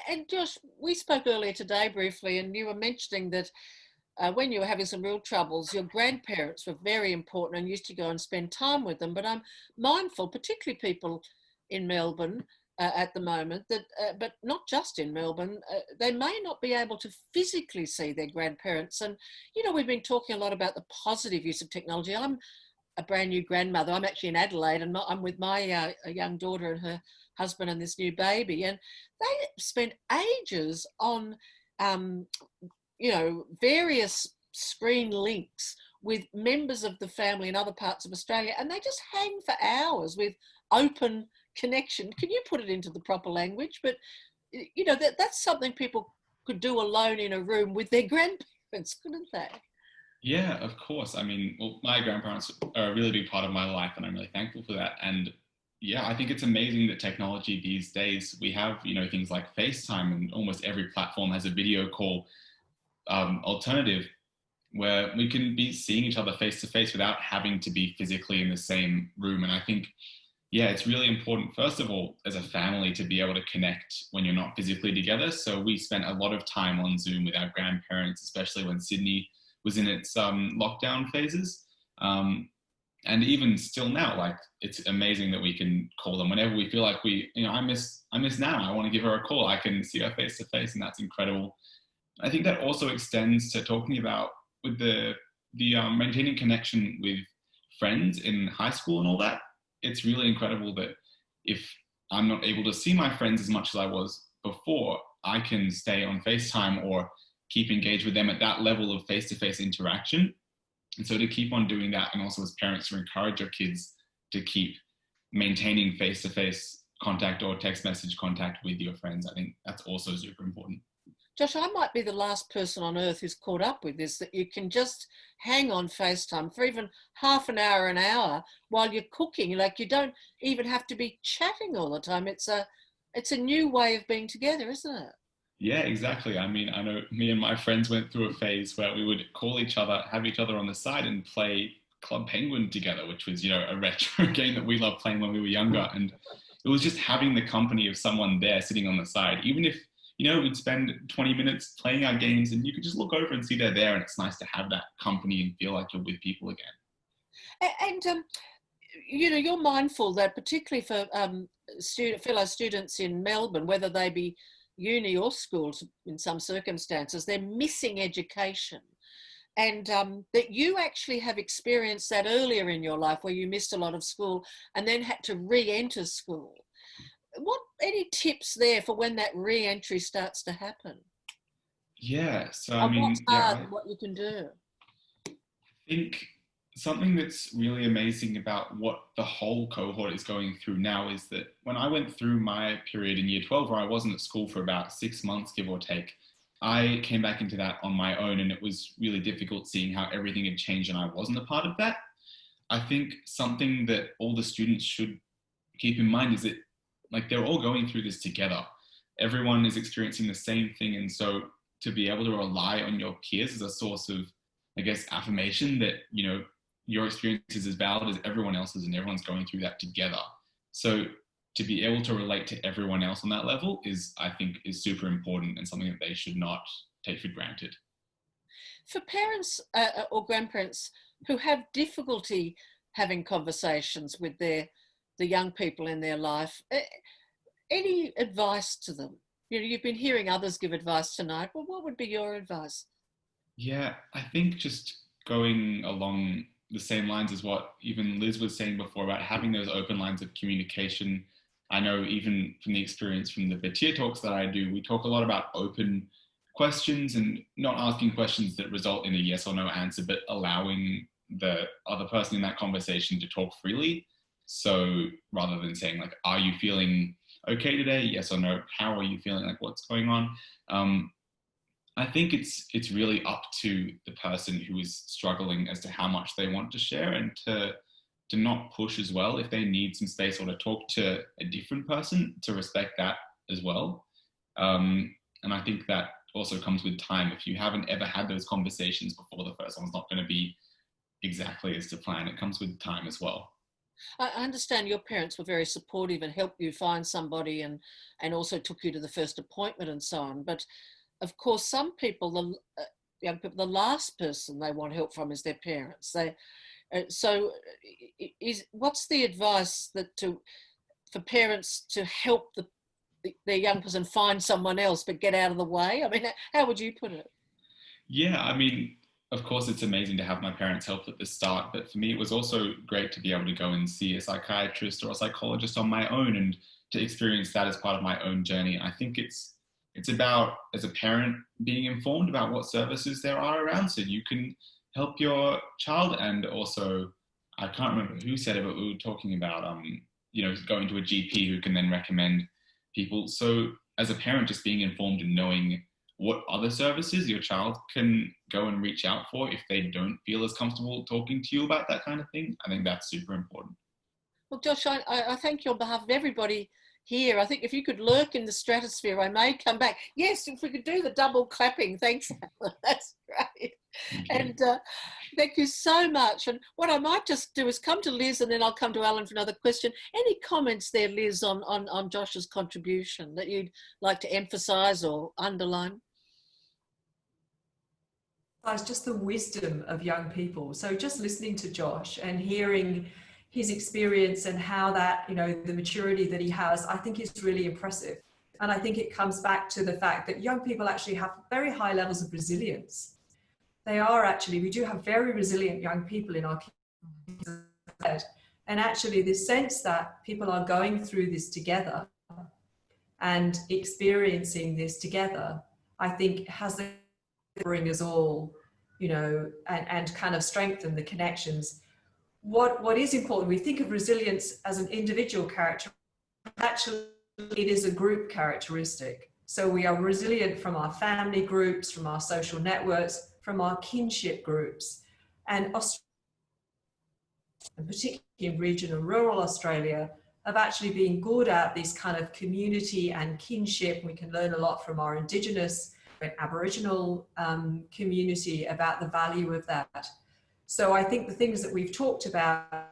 S1: And Josh, we spoke earlier today briefly, and you were mentioning that when you were having some real troubles, your grandparents were very important and used to go and spend time with them. But I'm mindful, particularly people in Melbourne at the moment, that, but not just in Melbourne, they may not be able to physically see their grandparents. And, you know, we've been talking a lot about the positive use of technology. I'm a brand new grandmother. I'm actually in Adelaide, and I'm with my a young daughter and her husband and this new baby. And they spent ages on you know, various screen links with members of the family in other parts of Australia, and they just hang for hours with open connection. Can you put it into the proper language? But, you know, that's something people could do alone in a room with their grandparents, couldn't they?
S8: Yeah, of course. I mean, well, my grandparents are a really big part of my life, and I'm really thankful for that. And yeah, I think it's amazing that technology these days, we have, you know, things like FaceTime, and almost every platform has a video call alternative where we can be seeing each other face to face without having to be physically in the same room. And I think, yeah, it's really important, first of all, as a family, to be able to connect when you're not physically together. So we spent a lot of time on Zoom with our grandparents, especially when Sydney was in its lockdown phases. And even still now, like, it's amazing that we can call them whenever we feel like we, you know, I miss Nana, I want to give her a call. I can see her face to face, and that's incredible. I think that also extends to talking about with the maintaining connection with friends in high school and all that. It's really incredible that if I'm not able to see my friends as much as I was before, I can stay on FaceTime or keep engaged with them at that level of face-to-face interaction. And so to keep on doing that, and also as parents to encourage your kids to keep maintaining face-to-face contact or text message contact with your friends, I think that's also super important.
S1: Josh, I might be the last person on earth who's caught up with this, that you can just hang on FaceTime for even half an hour while you're cooking. Like, you don't even have to be chatting all the time. It's a new way of being together, isn't it?
S8: Yeah, exactly. I mean, I know me and my friends went through a phase where we would call each other, have each other on the side, and play Club Penguin together, which was, you know, a retro game that we loved playing when we were younger. And it was just having the company of someone there sitting on the side, even if, you know, we'd spend 20 minutes playing our games and you could just look over and see they're there, and it's nice to have that company and feel like you're with people again.
S1: And you know, you're mindful that particularly for fellow students in Melbourne, whether they be uni or schools in some circumstances, they're missing education. And that you actually have experienced that earlier in your life, where you missed a lot of school and then had to re-enter school. Any tips there for when that re-entry starts to happen?
S8: Yeah, so I mean,
S1: what's hard, what you can do?
S8: I think something that's really amazing about what the whole cohort is going through now is that when I went through my period in year 12, where I wasn't at school for about 6 months, give or take, I came back into that on my own, and it was really difficult seeing how everything had changed and I wasn't a part of that. I think something that all the students should keep in mind is that, like, they're all going through this together. Everyone is experiencing the same thing. And so to be able to rely on your peers as a source of, I guess, affirmation that, you know, your experience is as valid as everyone else's and everyone's going through that together. So to be able to relate to everyone else on that level is, I think, is super important, and something that they should not take for granted.
S1: For parents or grandparents who have difficulty having conversations with the young people in their life, any advice to them? You know, you've been hearing others give advice tonight. Well, what would be your advice?
S8: Yeah, I think just going along the same lines as what even Liz was saying before about having those open lines of communication. I know even from the experience from the Batir talks that I do, we talk a lot about open questions and not asking questions that result in a yes or no answer, but allowing the other person in that conversation to talk freely. So rather than saying, like, are you feeling okay today? Yes or no. How are you feeling? Like, what's going on? I think it's really up to the person who is struggling as to how much they want to share, and to not push as well. If they need some space or to talk to a different person, to respect that as well. And I think that also comes with time. If you haven't ever had those conversations before, the first one's not going to be exactly as to plan. It comes with time as well.
S1: I understand your parents were very supportive and helped you find somebody, and also took you to the first appointment and so on. But of course, some people, young people, the last person they want help from is their parents. So what's the advice for parents to help their young person find someone else but get out of the way? I mean, how would you put it?
S8: Yeah, I mean, of course, it's amazing to have my parents' help at the start, but for me, it was also great to be able to go and see a psychiatrist or a psychologist on my own and to experience that as part of my own journey. I think it's about, as a parent, being informed about what services there are around so you can help your child. And also, I can't remember who said it, but we were talking about, going to a GP who can then recommend people. So as a parent, just being informed and knowing what other services your child can go and reach out for if they don't feel as comfortable talking to you about that kind of thing, I think that's super important.
S1: Well, Josh, I thank you on behalf of everybody here. I think if you could lurk in the stratosphere, I may come back. Yes, if we could do the double clapping. Thanks, Alan. That's great. And thank you so much. And what I might just do is come to Liz, and then I'll come to Alan for another question. Any comments there, Liz, on Josh's contribution that you'd like to emphasise or underline?
S5: It's just the wisdom of young people. So just listening to Josh and hearing his experience and how that, the maturity that he has, I think is really impressive. And I think it comes back to the fact that young people actually have very high levels of resilience. We do have very resilient young people in our community. And actually this sense that people are going through this together and experiencing this together, I think has the bring us all, and kind of strengthen the connections. What is important, we think of resilience as an individual character, actually it is a group characteristic. So we are resilient from our family groups, from our social networks, from our kinship groups. And particularly in regional and rural Australia, of actually being good at this kind of community and kinship. We can learn a lot from our Indigenous Aboriginal community about the value of that. So I think the things that we've talked about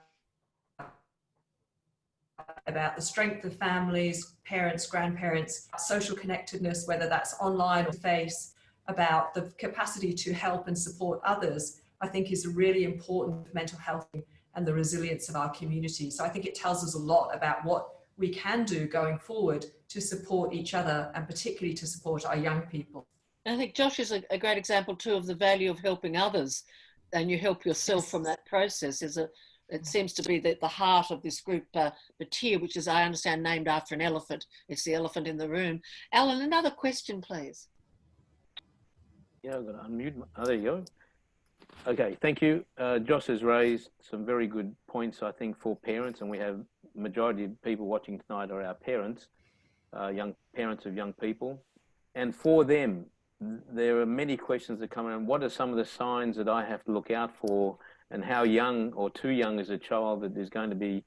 S5: the strength of families, parents, grandparents, social connectedness, whether that's online or face, about the capacity to help and support others, I think is really important for mental health and the resilience of our community. So I think it tells us a lot about what we can do going forward to support each other, and particularly to support our young people.
S1: I think Josh is a great example too of the value of helping others, and you help yourself from that process. It seems to be the heart of this group, Batir, which is, I understand, named after an elephant. It's the elephant in the room. Alan, another question, please.
S3: Yeah, I've got to unmute. There you go. Okay, thank you. Josh has raised some very good points, I think, for parents, and we have majority of people watching tonight are our parents, young parents of young people. And for them, there are many questions that come around. What are some of the signs that I have to look out for, and how young or too young is a child that is going to be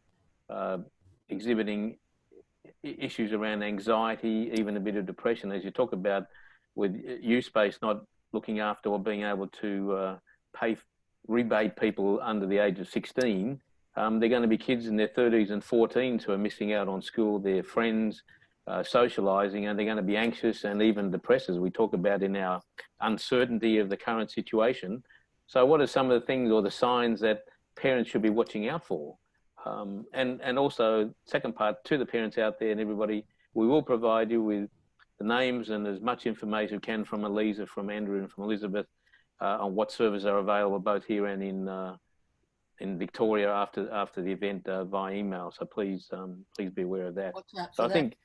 S3: exhibiting issues around anxiety, even a bit of depression, as you talk about with U-Space not looking after or being able to rebate people under the age of 16. They're going to be kids in their 30s and 14s who are missing out on school, their friends, socializing, and they're going to be anxious and even depressed, as we talk about in our uncertainty of the current situation. So what are some of the things or the signs that parents should be watching out for? And also, second part, to the parents out there and everybody, we will provide you with the names and as much information as we can from Elisa, from Andrew and from Elizabeth on what services are available both here and in Victoria after the event via email. So please be aware of that. So I think,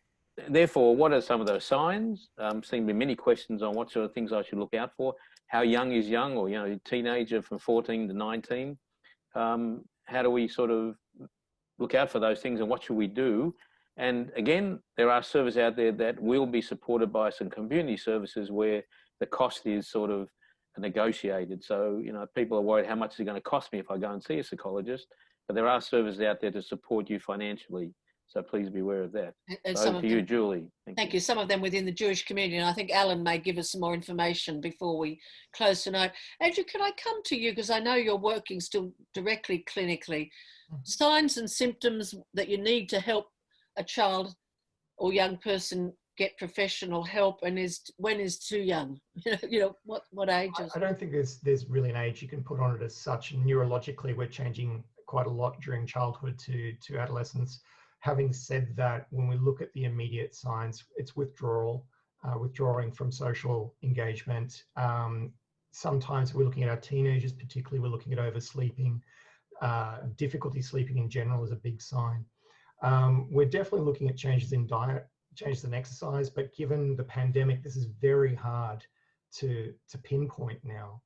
S3: therefore, what are some of those signs? Seem to be many questions on what sort of things I should look out for. How young is young, or teenager from 14 to 19? How do we sort of look out for those things, and what should we do? And again, there are services out there that will be supported by some community services where the cost is sort of negotiated. So, people are worried, how much is it going to cost me if I go and see a psychologist? But there are services out there to support you financially. So please be aware of that.
S1: And
S3: So
S1: some
S3: over
S1: of
S3: to you,
S1: them,
S3: Julie.
S1: thank you. Some of them within the Jewish community. And I think Alan may give us some more information before we close tonight. Andrew, can I come to you? Because I know you're working still directly clinically. Signs and symptoms that you need to help a child or young person get professional help, and when is too young? What ages?
S6: I don't think there's really an age you can put on it as such. Neurologically, we're changing quite a lot during childhood to adolescence. Having said that, when we look at the immediate signs, it's withdrawing from social engagement. Sometimes we're looking at our teenagers, particularly we're looking at oversleeping. Difficulty sleeping in general is a big sign. We're definitely looking at changes in diet, changes in exercise, but given the pandemic, this is very hard to pinpoint now.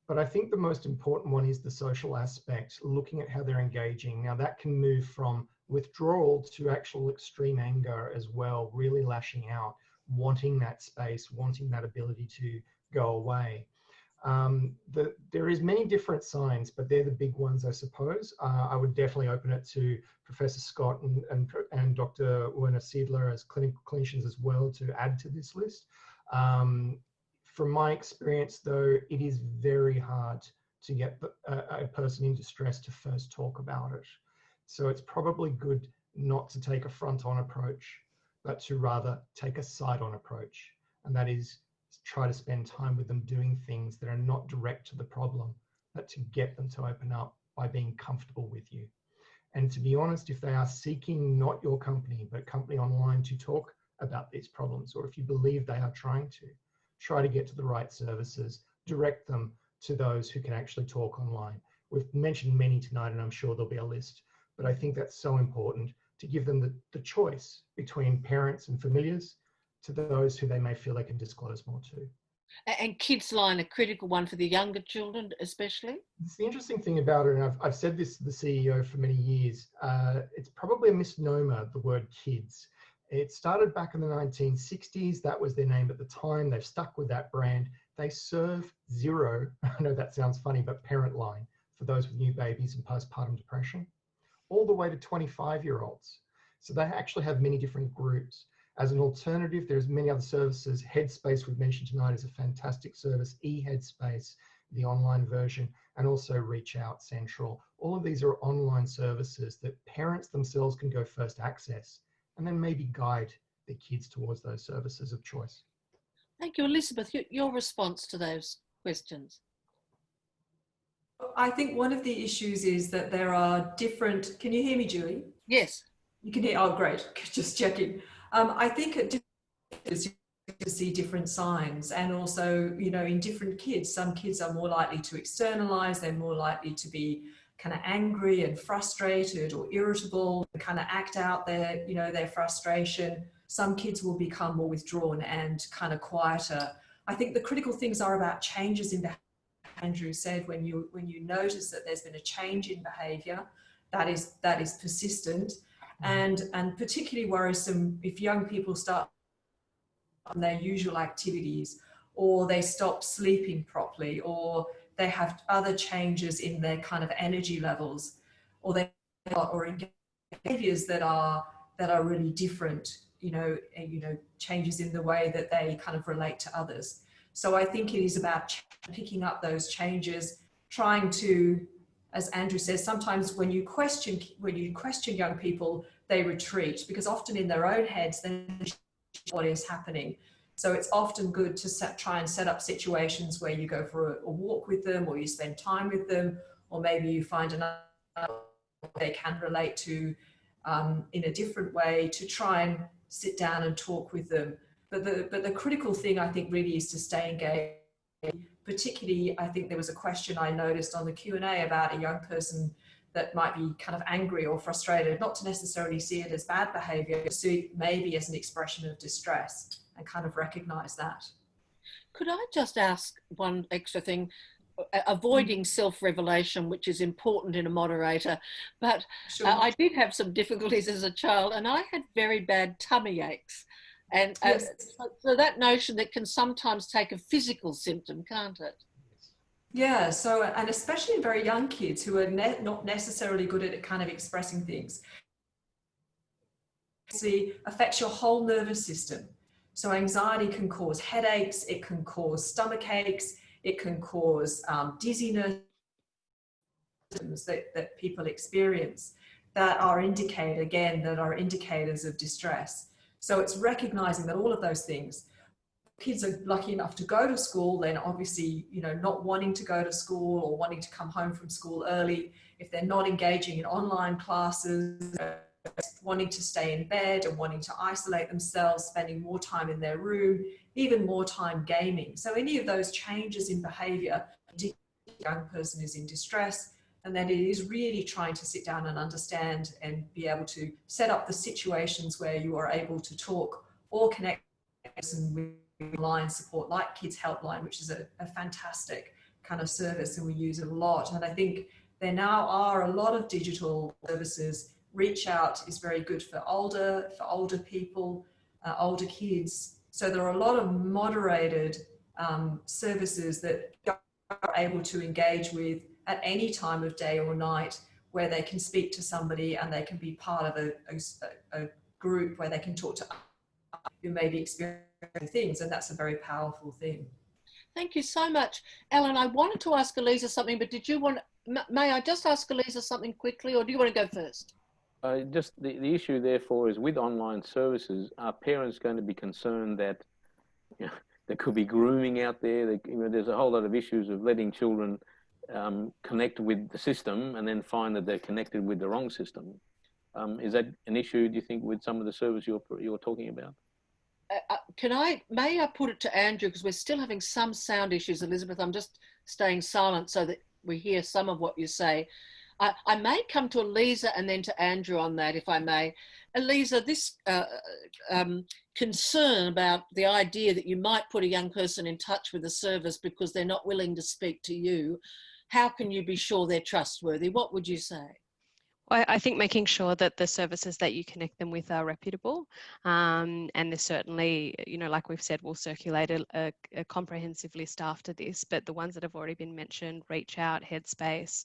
S6: But I think the most important one is the social aspect, looking at how they're engaging. Now that can move from withdrawal to actual extreme anger as well, really lashing out, wanting that space, wanting that ability to go away. There is many different signs, but they're the big ones, I suppose. I would definitely open it to Professor Scott and Dr. Werner Siedler as clinicians as well to add to this list. From my experience, though, it is very hard to get a person in distress to first talk about it. So it's probably good not to take a front-on approach, but to rather take a side-on approach. And that is try to spend time with them doing things that are not direct to the problem, but to get them to open up by being comfortable with you. And to be honest, if they are seeking not your company, but company online to talk about these problems, or if you believe they are trying to, try to get to the right services, direct them to those who can actually talk online. We've mentioned many tonight, and I'm sure there'll be a list, but I think that's so important to give them the choice between parents and familiars to those who they may feel they can disclose more to.
S1: And Kids Line, a critical one for the younger children especially?
S6: It's the interesting thing about it, and I've said this to the CEO for many years, it's probably a misnomer, the word kids. It started back in the 1960s. That was their name at the time. They've stuck with that brand. They serve zero, I know that sounds funny, but parent line for those with new babies and postpartum depression, all the way to 25-year-olds. So they actually have many different groups. As an alternative, there's many other services. Headspace we've mentioned tonight is a fantastic service. eHeadspace, the online version, and also Reach Out Central. All of these are online services that parents themselves can go first access, and then maybe guide the kids towards those services of choice.
S1: Thank you. Elizabeth, your response to those questions?
S5: I think one of the issues is that there are different, can you hear me, Julie?
S1: Yes.
S5: You can hear, oh great, just checking. I think at different ages you see different signs, and also, in different kids, some kids are more likely to externalize, they're more likely to be kind of angry and frustrated or irritable, and kind of act out their frustration. Some kids will become more withdrawn and kind of quieter. I think the critical things are about changes in behavior. Andrew said, when you notice that there's been a change in behavior that is persistent, and particularly worrisome if young people start on their usual activities, or they stop sleeping properly, or they have other changes in their kind of energy levels, or in behaviors that are really different, changes in the way that they kind of relate to others. So I think it is about picking up those changes, trying to, as Andrew says, sometimes when you question young people, they retreat, because often in their own heads, they know what is happening. So it's often good to try and set up situations where you go for a walk with them, or you spend time with them, or maybe you find another they can relate to in a different way, to try and sit down and talk with them. But the critical thing, I think, really is to stay engaged. Particularly, I think there was a question I noticed on the Q&A about a young person that might be kind of angry or frustrated, not to necessarily see it as bad behavior, but see it maybe as an expression of distress, and kind of recognize that.
S1: Could I just ask one extra thing? Avoiding self-revelation, which is important in a moderator, but
S5: Sure.
S1: I did have some difficulties as a child, and I had very bad tummy aches. And
S5: Yes.
S1: So that notion that can sometimes take a physical symptom, can't it?
S5: Yeah, so, and especially in very young kids who are not necessarily good at kind of expressing things. affects your whole nervous system. So anxiety can cause headaches, it can cause stomach aches, it can cause dizziness that people experience that are indicators of distress. So it's recognizing that all of those things, kids are lucky enough to go to school, then obviously, not wanting to go to school or wanting to come home from school early, if they're not engaging in online classes, wanting to stay in bed and wanting to isolate themselves, spending more time in their room, even more time gaming. So any of those changes in behavior, a young person is in distress, and then it is really trying to sit down and understand and be able to set up the situations where you are able to talk or connect with online support like Kids Helpline, which is a fantastic kind of service, and we use it a lot. And I think there now are a lot of digital services. Reach Out is very good for older people, older kids. So there are a lot of moderated services that are able to engage with at any time of day or night, where they can speak to somebody and they can be part of a group where they can talk to others who may be experiencing things, and that's a very powerful thing.
S1: Thank you so much, Ellen. I wanted to ask Elisa something, but did you want? May I just ask Elisa something quickly, or do you want to go first?
S3: Just the issue, therefore, is with online services, are parents going to be concerned that there could be grooming out there? There's a whole lot of issues of letting children connect with the system and then find that they're connected with the wrong system. Is that an issue, do you think, with some of the service you're talking about?
S1: May I put it to Andrew, because we're still having some sound issues, Elizabeth. I'm just staying silent so that we hear some of what you say. I may come to Elisa and then to Andrew on that, if I may. Elisa, this concern about the idea that you might put a young person in touch with a service because they're not willing to speak to you, how can you be sure they're trustworthy? What would you say?
S7: I think making sure that the services that you connect them with are reputable, and there's certainly, like we've said, we'll circulate a comprehensive list after this, but the ones that have already been mentioned, Reach Out, Headspace,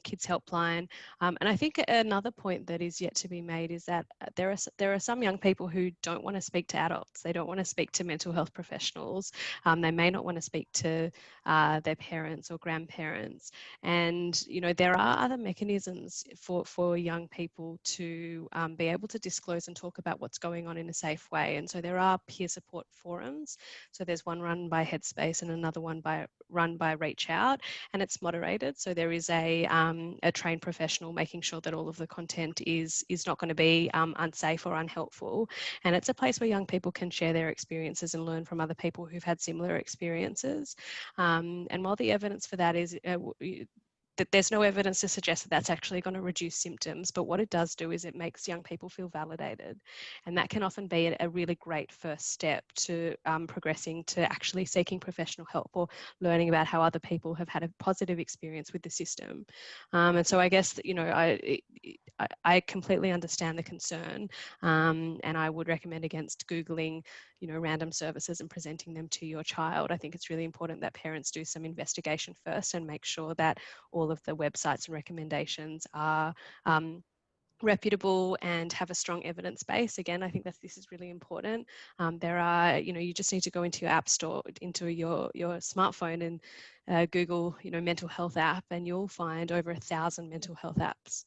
S7: Kids Helpline, and I think another point that is yet to be made is that there are some young people who don't want to speak to adults. They don't want to speak to mental health professionals. They may not want to speak to their parents or grandparents, and there are other mechanisms for young people to be able to disclose and talk about what's going on in a safe way. And so there are peer support forums. So there's one run by Headspace and another one run by Reach Out, and it's moderated. So there is a trained professional making sure that all of the content is not going to be unsafe or unhelpful. And it's a place where young people can share their experiences and learn from other people who've had similar experiences. And while the evidence for that is that there's no evidence to suggest that that's actually going to reduce symptoms, but what it does do is it makes young people feel validated, and that can often be a really great first step to progressing to actually seeking professional help or learning about how other people have had a positive experience with the system. And so I guess that, I completely understand the concern, and I would recommend against Googling random services and presenting them to your child. I think it's really important that parents do some investigation first and make sure that all of the websites and recommendations are reputable and have a strong evidence base. Again, I think that this is really important. There are, you just need to go into your app store, into your smartphone and Google, mental health app, and you'll find over 1,000 mental health apps.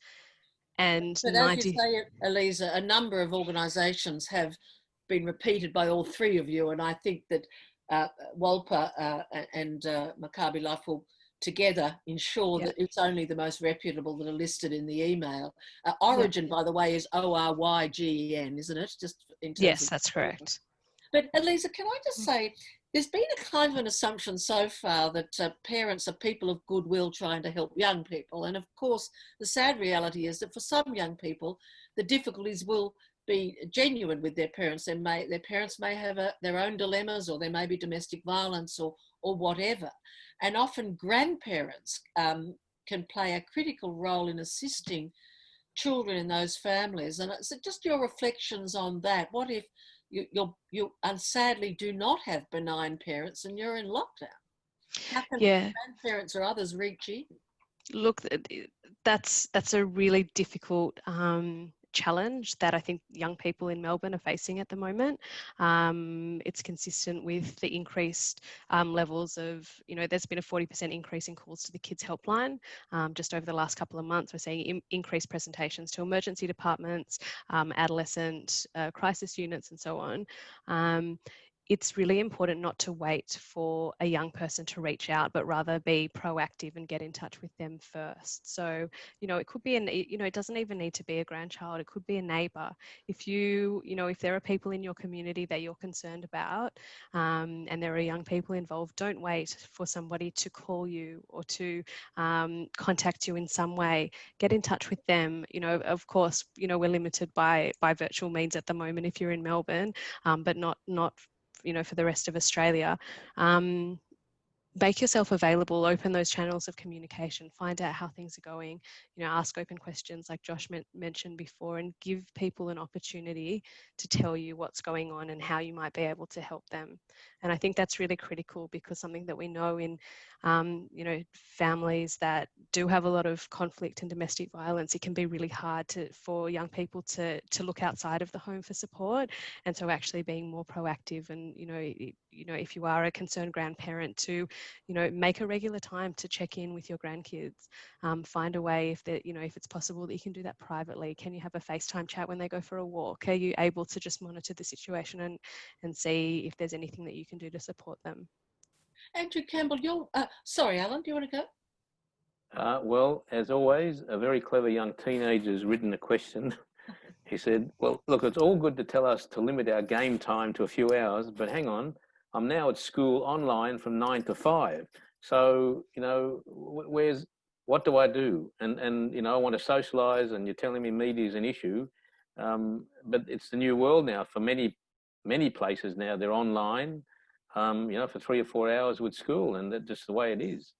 S7: And
S1: but as you say, Elisa, a number of organisations have been repeated by all three of you, and I think that Wolper and Maccabi Life will together ensure that it's only the most reputable that are listed in the email. Origin, by the way, is ORYGEN, isn't it? Just in terms
S7: yes, that's correct.
S1: But Elisa, can I just say, there's been a kind of an assumption so far that parents are people of goodwill trying to help young people. And of course, the sad reality is that for some young people, the difficulties will be genuine with their parents. Their parents may have their own dilemmas, or there may be domestic violence or whatever. And often grandparents can play a critical role in assisting children in those families. And so just your reflections on that. What if you sadly do not have benign parents and you're in lockdown? How can grandparents or others reach in?
S7: Look, that's a really difficult challenge that I think young people in Melbourne are facing at the moment. It's consistent with the increased levels of, there's been a 40% increase in calls to the Kids Helpline just over the last couple of months. We're seeing increased presentations to emergency departments, adolescent crisis units, and so on. It's really important not to wait for a young person to reach out, but rather be proactive and get in touch with them first. So, it could be it doesn't even need to be a grandchild. It could be a neighbor. If if there are people in your community that you're concerned about, and there are young people involved, don't wait for somebody to call you or to contact you in some way. Get in touch with them. Of course, we're limited by virtual means at the moment if you're in Melbourne, but not for the rest of Australia. Make yourself available, open those channels of communication, find out how things are going, ask open questions like Josh mentioned before, and give people an opportunity to tell you what's going on and how you might be able to help them. And I think that's really critical, because something that we know in, families that do have a lot of conflict and domestic violence, it can be really hard for young people to look outside of the home for support. And so actually being more proactive and, if you are a concerned grandparent, to make a regular time to check in with your grandkids. Find a way, if it's possible, that you can do that privately. Can you have a FaceTime chat when they go for a walk? Are you able to just monitor the situation and see if there's anything that you can do to support them?
S1: Andrew Campbell, sorry, Alan, do you want to go?
S3: Well, as always, a very clever young teenager has written a question. He said, well, look, it's all good to tell us to limit our game time to a few hours, but hang on, I'm now at school online from 9 to 5. So, what do I do? And I want to socialise, and you're telling me media is an issue. But it's the new world now. For many places now, they're online, for 3 or 4 hours with school, and that's just the way it is.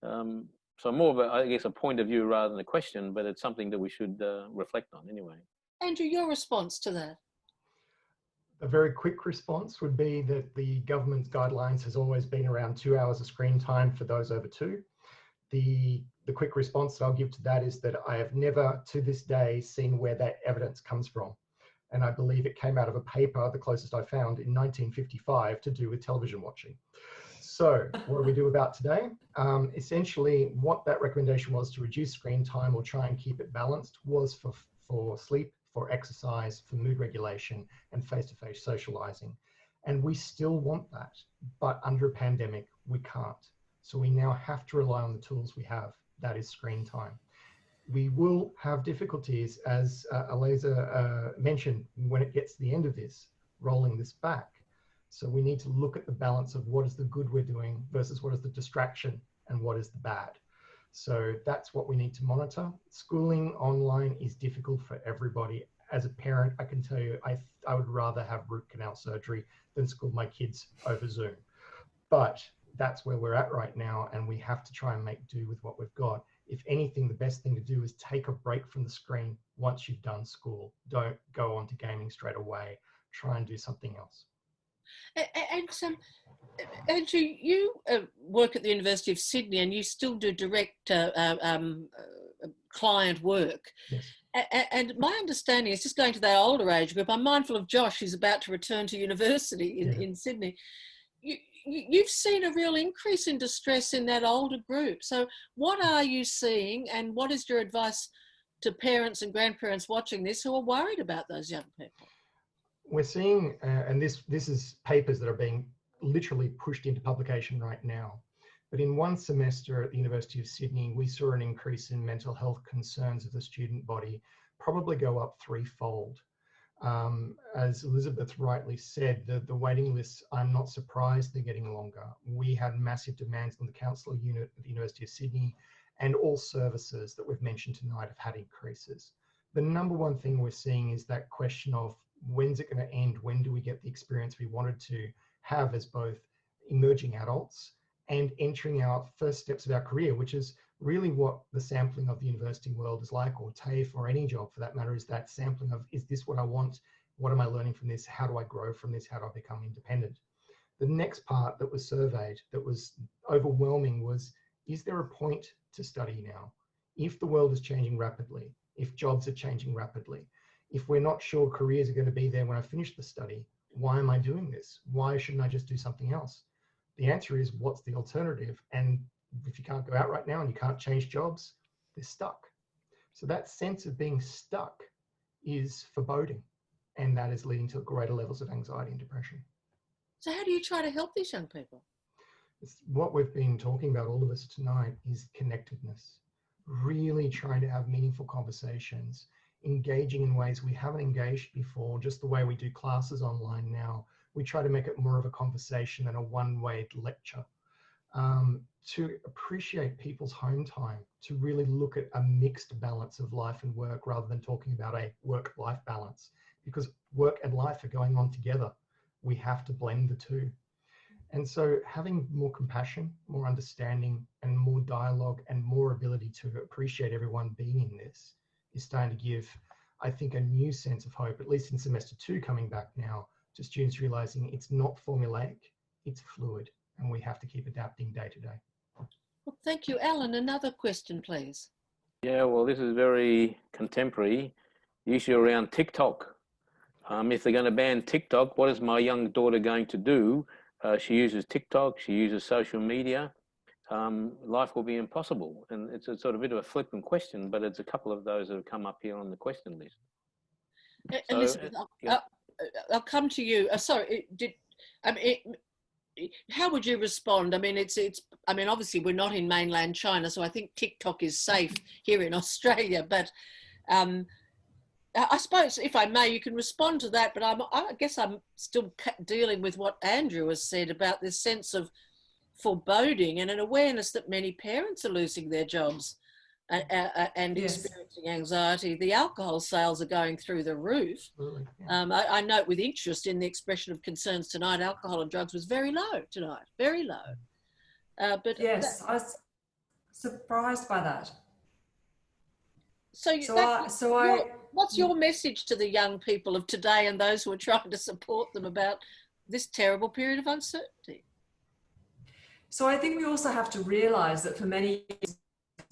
S3: So more of a point of view rather than a question, but it's something that we should reflect on anyway.
S1: Andrew, your response to that?
S6: A very quick response would be that the government's guidelines has always been around 2 hours of screen time for those over 2. The quick response that I'll give to that is that I have never to this day seen where that evidence comes from. And I believe it came out of a paper, the closest I found, in 1955, to do with television watching. So what do we do about today? Essentially, what that recommendation was to reduce screen time or try and keep it balanced was for sleep, for exercise, for mood regulation, and face-to-face socializing. And we still want that, but under a pandemic, we can't. So we now have to rely on the tools we have, that is screen time. We will have difficulties, as Aliza mentioned, when it gets to the end of this, rolling this back. So we need to look at the balance of what is the good we're doing versus what is the distraction and what is the bad. So that's what we need to monitor. Schooling online is difficult for everybody. As a parent, I can tell you, I would rather have root canal surgery than school my kids over Zoom. But that's where we're at right now, and we have to try and make do with what we've got. If anything, the best thing to do is take a break from the screen once you've done school. Don't go on to gaming straight away. Try and do something else.
S1: And Andrew, you work at the University of Sydney, and you still do direct client work.
S6: Yes.
S1: And my understanding is, just going to that older age group, I'm mindful of Josh, who's about to return to university in Sydney. You've seen a real increase in distress in that older group. So what are you seeing, and what is your advice to parents and grandparents watching this who are worried about those young people?
S6: We're seeing, and this is papers that are being literally pushed into publication right now. But in one semester at the University of Sydney, we saw an increase in mental health concerns of the student body, probably go up 3-fold. As Elizabeth rightly said, the waiting lists, I'm not surprised they're getting longer. We had massive demands on the counsellor unit at the University of Sydney, and all services that we've mentioned tonight have had increases. The number one thing we're seeing is that question of, when's it going to end? When do we get the experience we wanted to have as both emerging adults and entering our first steps of our career, which is really what the sampling of the university world is like, or TAFE, or any job for that matter, is that sampling of, is this what I want? What am I learning from this? How do I grow from this? How do I become independent? The next part that was surveyed that was overwhelming was, is there a point to study now? If the world is changing rapidly, if jobs are changing rapidly, If we're not sure careers are going to be there when I finish the study, why am I doing this? Why shouldn't I just do something else? The answer is, what's the alternative? And if you can't go out right now and you can't change jobs, they're stuck. So that sense of being stuck is foreboding, and that is leading to greater levels of anxiety and depression.
S1: So how do you try to help these young people?
S6: What we've been talking about, all of us tonight, is connectedness. Really trying to have meaningful conversations, engaging in ways we haven't engaged before, just the way we do classes online now. We try to make it more of a conversation than a one-way lecture. To appreciate people's home time, to really look at a mixed balance of life and work rather than talking about a work-life balance, because work and life are going on together. We have to blend the two. And so having more compassion, more understanding, and more dialogue and more ability to appreciate everyone being in this is starting to give, I think, a new sense of hope, at least in semester 2 coming back now, to students realizing it's not formulaic, it's fluid, and we have to keep adapting day to day.
S1: Well, thank you. Alan, another question, please.
S3: Yeah, well, this is very contemporary. The issue around TikTok. If they're going to ban TikTok, what is my young daughter going to do? She uses TikTok, she uses social media. Life will be impossible. And it's a sort of bit of a flippant question, but it's a couple of those that have come up here on the question list.
S1: Elizabeth, I'll come to you. How would you respond? I mean, obviously we're not in mainland China, so I think TikTok is safe here in Australia, but I suppose, if I may, you can respond to that, but I guess I'm still dealing with what Andrew has said about this sense of foreboding and an awareness that many parents are losing their jobs and
S5: Yes.
S1: experiencing anxiety. The alcohol sales are going through the roof.
S6: Yeah.
S1: I note with interest in the expression of concerns tonight, alcohol and drugs was very low tonight, very low. But
S5: yes, I was surprised by that.
S1: So what's your message to the young people of today and those who are trying to support them about this terrible period of uncertainty?
S5: So I think we also have to realize that for many years,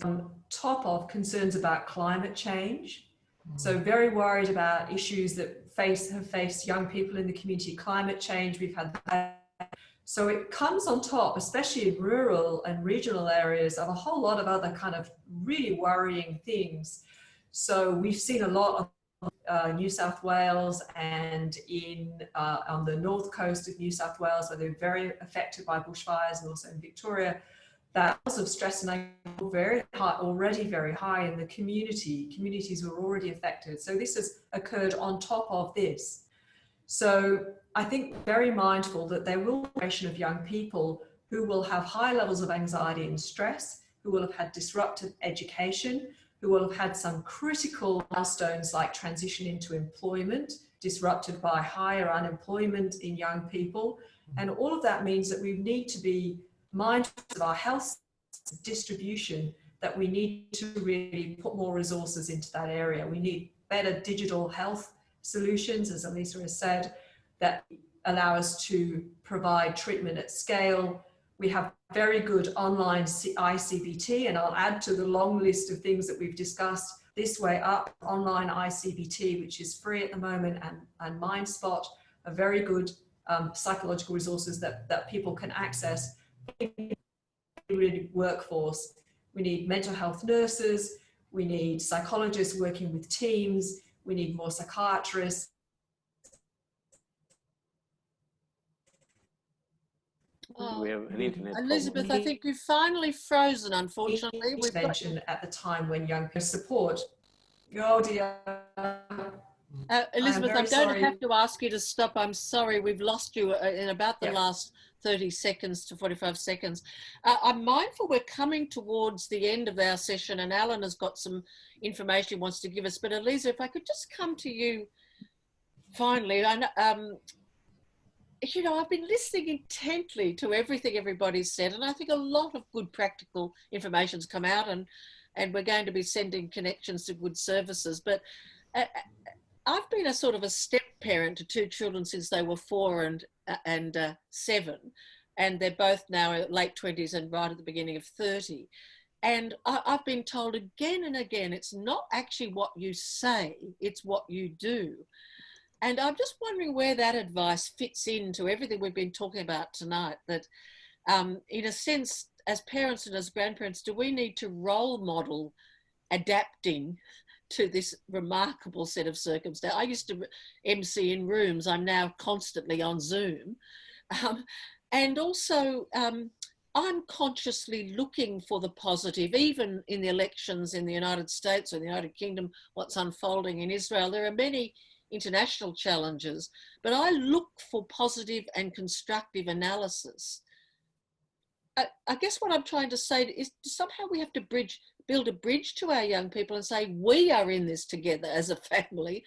S5: on top of concerns about climate change, so very worried about issues that have faced young people in the community, climate change, we've had that. So it comes on top, especially in rural and regional areas, of a whole lot of other kind of really worrying things. So we've seen a lot of New South Wales and on the north coast of New South Wales, where they're very affected by bushfires, and also in Victoria, that levels of stress and anxiety were very high, already very high in the community. Communities were already affected. So this has occurred on top of this. So I think very mindful that there will be a generation of young people who will have high levels of anxiety and stress, who will have had disrupted education, who will have had some critical milestones like transition into employment, disrupted by higher unemployment in young people. And all of that means that we need to be mindful of our health distribution, that we need to really put more resources into that area. We need better digital health solutions, as Elisa has said, that allow us to provide treatment at scale. We have very good online ICBT, and I'll add to the long list of things that we've discussed this way up, online ICBT, which is free at the moment, and MindSpot are very good psychological resources that people can access. Really workforce. We need mental health nurses, we need psychologists working with teams, we need more psychiatrists.
S3: We have an internet
S1: Elizabeth,
S3: problem.
S1: I think you've finally frozen, unfortunately.
S5: We've mentioned at the time when young people support. Oh dear.
S1: Elizabeth, I'm going to have
S5: to
S1: ask you to stop. I'm sorry, we've lost you in about the last 30 seconds to 45 seconds. I'm mindful we're coming towards the end of our session, and Alan has got some information he wants to give us. But Elisa, if I could just come to you finally. You know, I've been listening intently to everything everybody's said, and I think a lot of good practical information's come out, and we're going to be sending connections to good services. But I've been a sort of a step parent to 2 children since they were 4 and 7, and they're both now late 20s and right at the beginning of 30. And I've been told again and again, it's not actually what you say, it's what you do. And I'm just wondering where that advice fits into everything we've been talking about tonight, that in a sense, as parents and as grandparents, do we need to role model adapting to this remarkable set of circumstances? I used to MC in rooms. I'm now constantly on Zoom. And also, I'm consciously looking for the positive, even in the elections in the United States or the United Kingdom, what's unfolding in Israel. There are many international challenges, but I look for positive and constructive analysis. I guess what I'm trying to say is somehow we have to build a bridge to our young people and say, we are in this together as a family.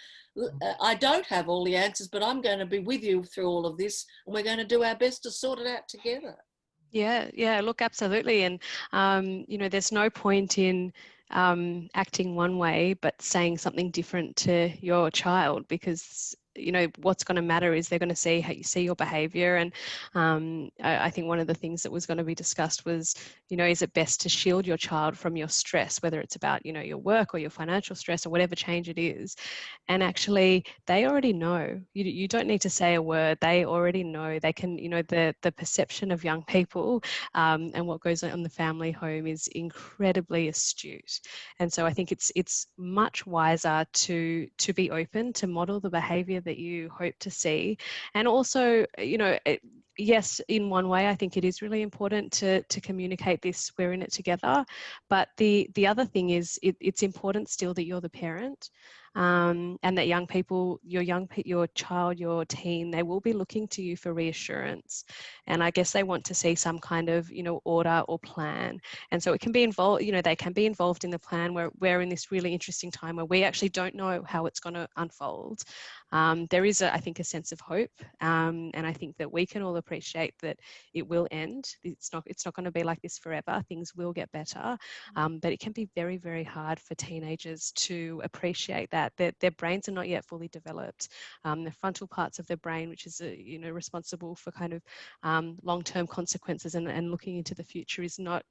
S1: I don't have all the answers, but I'm going to be with you through all of this, and we're going to do our best to sort it out together.
S7: Yeah, look, absolutely. And, there's no point in acting one way but saying something different to your child, because what's going to matter is they're going to see how you see your behavior. And I think one of the things that was going to be discussed was, is it best to shield your child from your stress, whether it's about, your work or your financial stress or whatever change it is. And actually, they already know. You don't need to say a word. They already know. They can, the perception of young people and what goes on in the family home is incredibly astute. And so I think it's much wiser to be open, to model the behaviour that you hope to see. And also, yes, in one way, I think it is really important to communicate this, we're in it together. But the other thing is it's important still that you're the parent. And that young people, your child, your teen, they will be looking to you for reassurance. And I guess they want to see some kind of, order or plan. And so it can be involved, they can be involved in the plan where we're in this really interesting time where we actually don't know how it's going to unfold. There is, I think, a sense of hope. And I think that we can all appreciate that it will end. It's not going to be like this forever. Things will get better. But it can be very, very hard for teenagers to appreciate that their brains are not yet fully developed. The frontal parts of their brain, which is responsible for kind of long-term consequences and looking into the future, is not,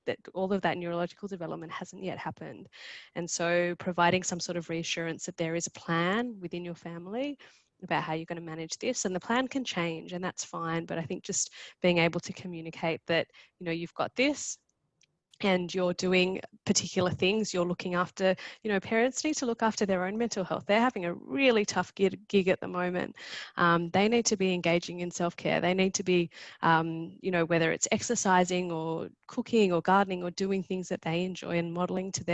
S7: that all of that neurological development hasn't yet happened. And so providing some sort of reassurance that there is a plan within your family about how you're going to manage this, and the plan can change, and that's fine. But I think just being able to communicate that, you've got this, and you're doing particular things, you're looking after, parents need to look after their own mental health. They're having a really tough gig at the moment. They need to be engaging in self-care. They need to be, whether it's exercising or cooking or gardening or doing things that they enjoy, and modeling to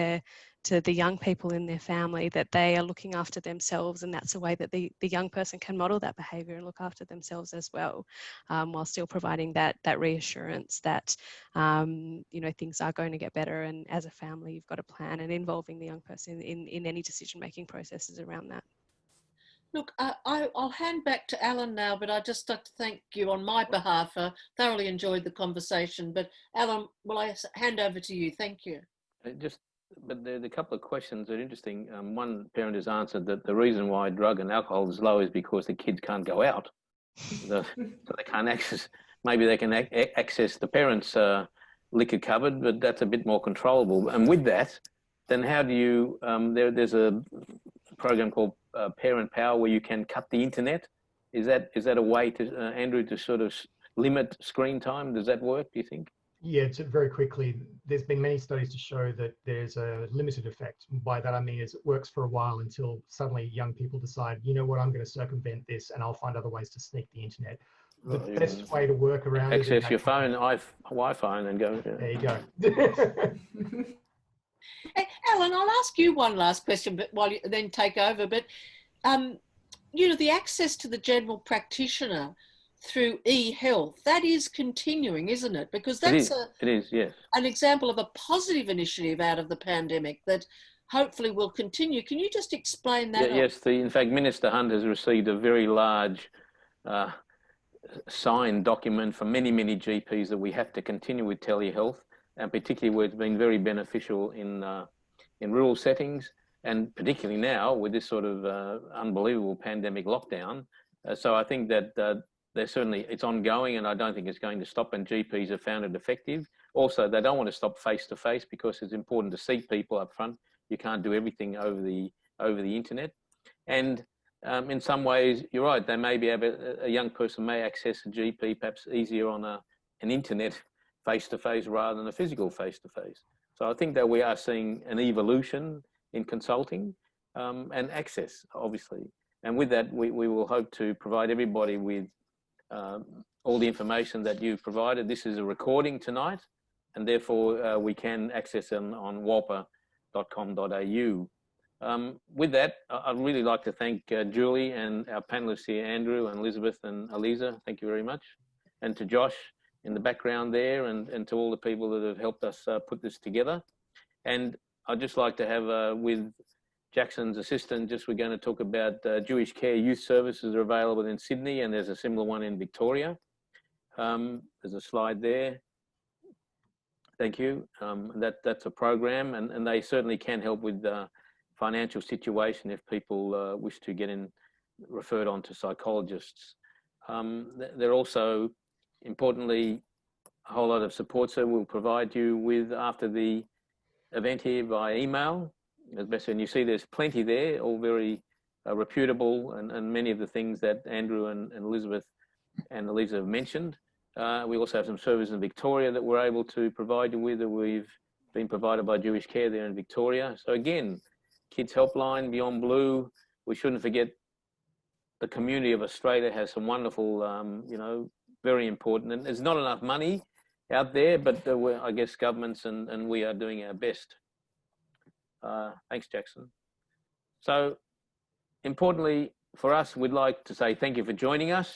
S7: the young people in their family that they are looking after themselves. And that's a way that the young person can model that behavior and look after themselves as well, while still providing that reassurance that, things are going to get better. And as a family, you've got a plan, and involving the young person in any decision-making processes around that.
S1: Look, I'll hand back to Alan now, but I'd just like to thank you on my behalf. I thoroughly enjoyed the conversation. But Alan, will I hand over to you? Thank you.
S3: But there are a couple of questions that are interesting. One parent has answered that the reason why drug and alcohol is low is because the kids can't go out. So they can't access, maybe they can access the parents' liquor cupboard, but that's a bit more controllable. And with that, then how do you, there's a program called Parent Power where you can cut the internet. Is that a way to, Andrew, to sort of limit screen time? Does that work, do you think?
S6: Yeah, very quickly, there's been many studies to show that there's a limited effect. By that I mean is it works for a while until suddenly young people decide, you know what, I'm going to circumvent this and I'll find other ways to sneak the internet. The best way to work around it is
S3: access your phone, Wi-Fi, and go.
S6: There you go.
S1: Hey, Alan, I'll ask you one last question, but while you then take over. But the access to the general practitioner through e-health, that is continuing, isn't it? Because that's
S3: it is, yes,
S1: an example of a positive initiative out of the pandemic that hopefully will continue. Can you just explain that?
S3: Yes, in fact, Minister Hunt has received a very large signed document from many GPs that we have to continue with telehealth, and particularly where it's been very beneficial in rural settings, and particularly now with this sort of unbelievable pandemic lockdown. So I think that there's certainly, it's ongoing, and I don't think it's going to stop, and GPs have found it effective. Also, they don't want to stop face-to-face because it's important to see people up front. You can't do everything over the internet. And in some ways, you're right, they may be able, a young person may access a GP perhaps easier on an internet face-to-face rather than a physical face-to-face. So I think that we are seeing an evolution in consulting and access, obviously. And with that, we will hope to provide everybody with all the information that you've provided. This is a recording tonight, and therefore we can access it on wolper.com.au. With that, I'd really like to thank Julie and our panelists here, Andrew and Elizabeth and Aliza. Thank you very much. And to Josh in the background there, and to all the people that have helped us put this together. And I'd just like to have with Jackson's assistant, we're going to talk about Jewish Care Youth Services are available in Sydney, and there's a similar one in Victoria. There's a slide there. Thank you. That's a program, and they certainly can help with financial situation if people wish to get referred on to psychologists. They're also, importantly, a whole lot of support, so we'll provide you with after the event here by email. As best, and you see there's plenty there, all very reputable, and many of the things that Andrew and Elizabeth and Aliza have mentioned. We also have some services in Victoria that we're able to provide you with, that we've been provided by Jewish Care there in Victoria. So again, Kids Helpline, Beyond Blue, we shouldn't forget the community of Australia has some wonderful, you know, very important, and there's not enough money out there, but I guess governments and we are doing our best. Thanks, Jackson. So importantly for us, we'd like to say thank you for joining us.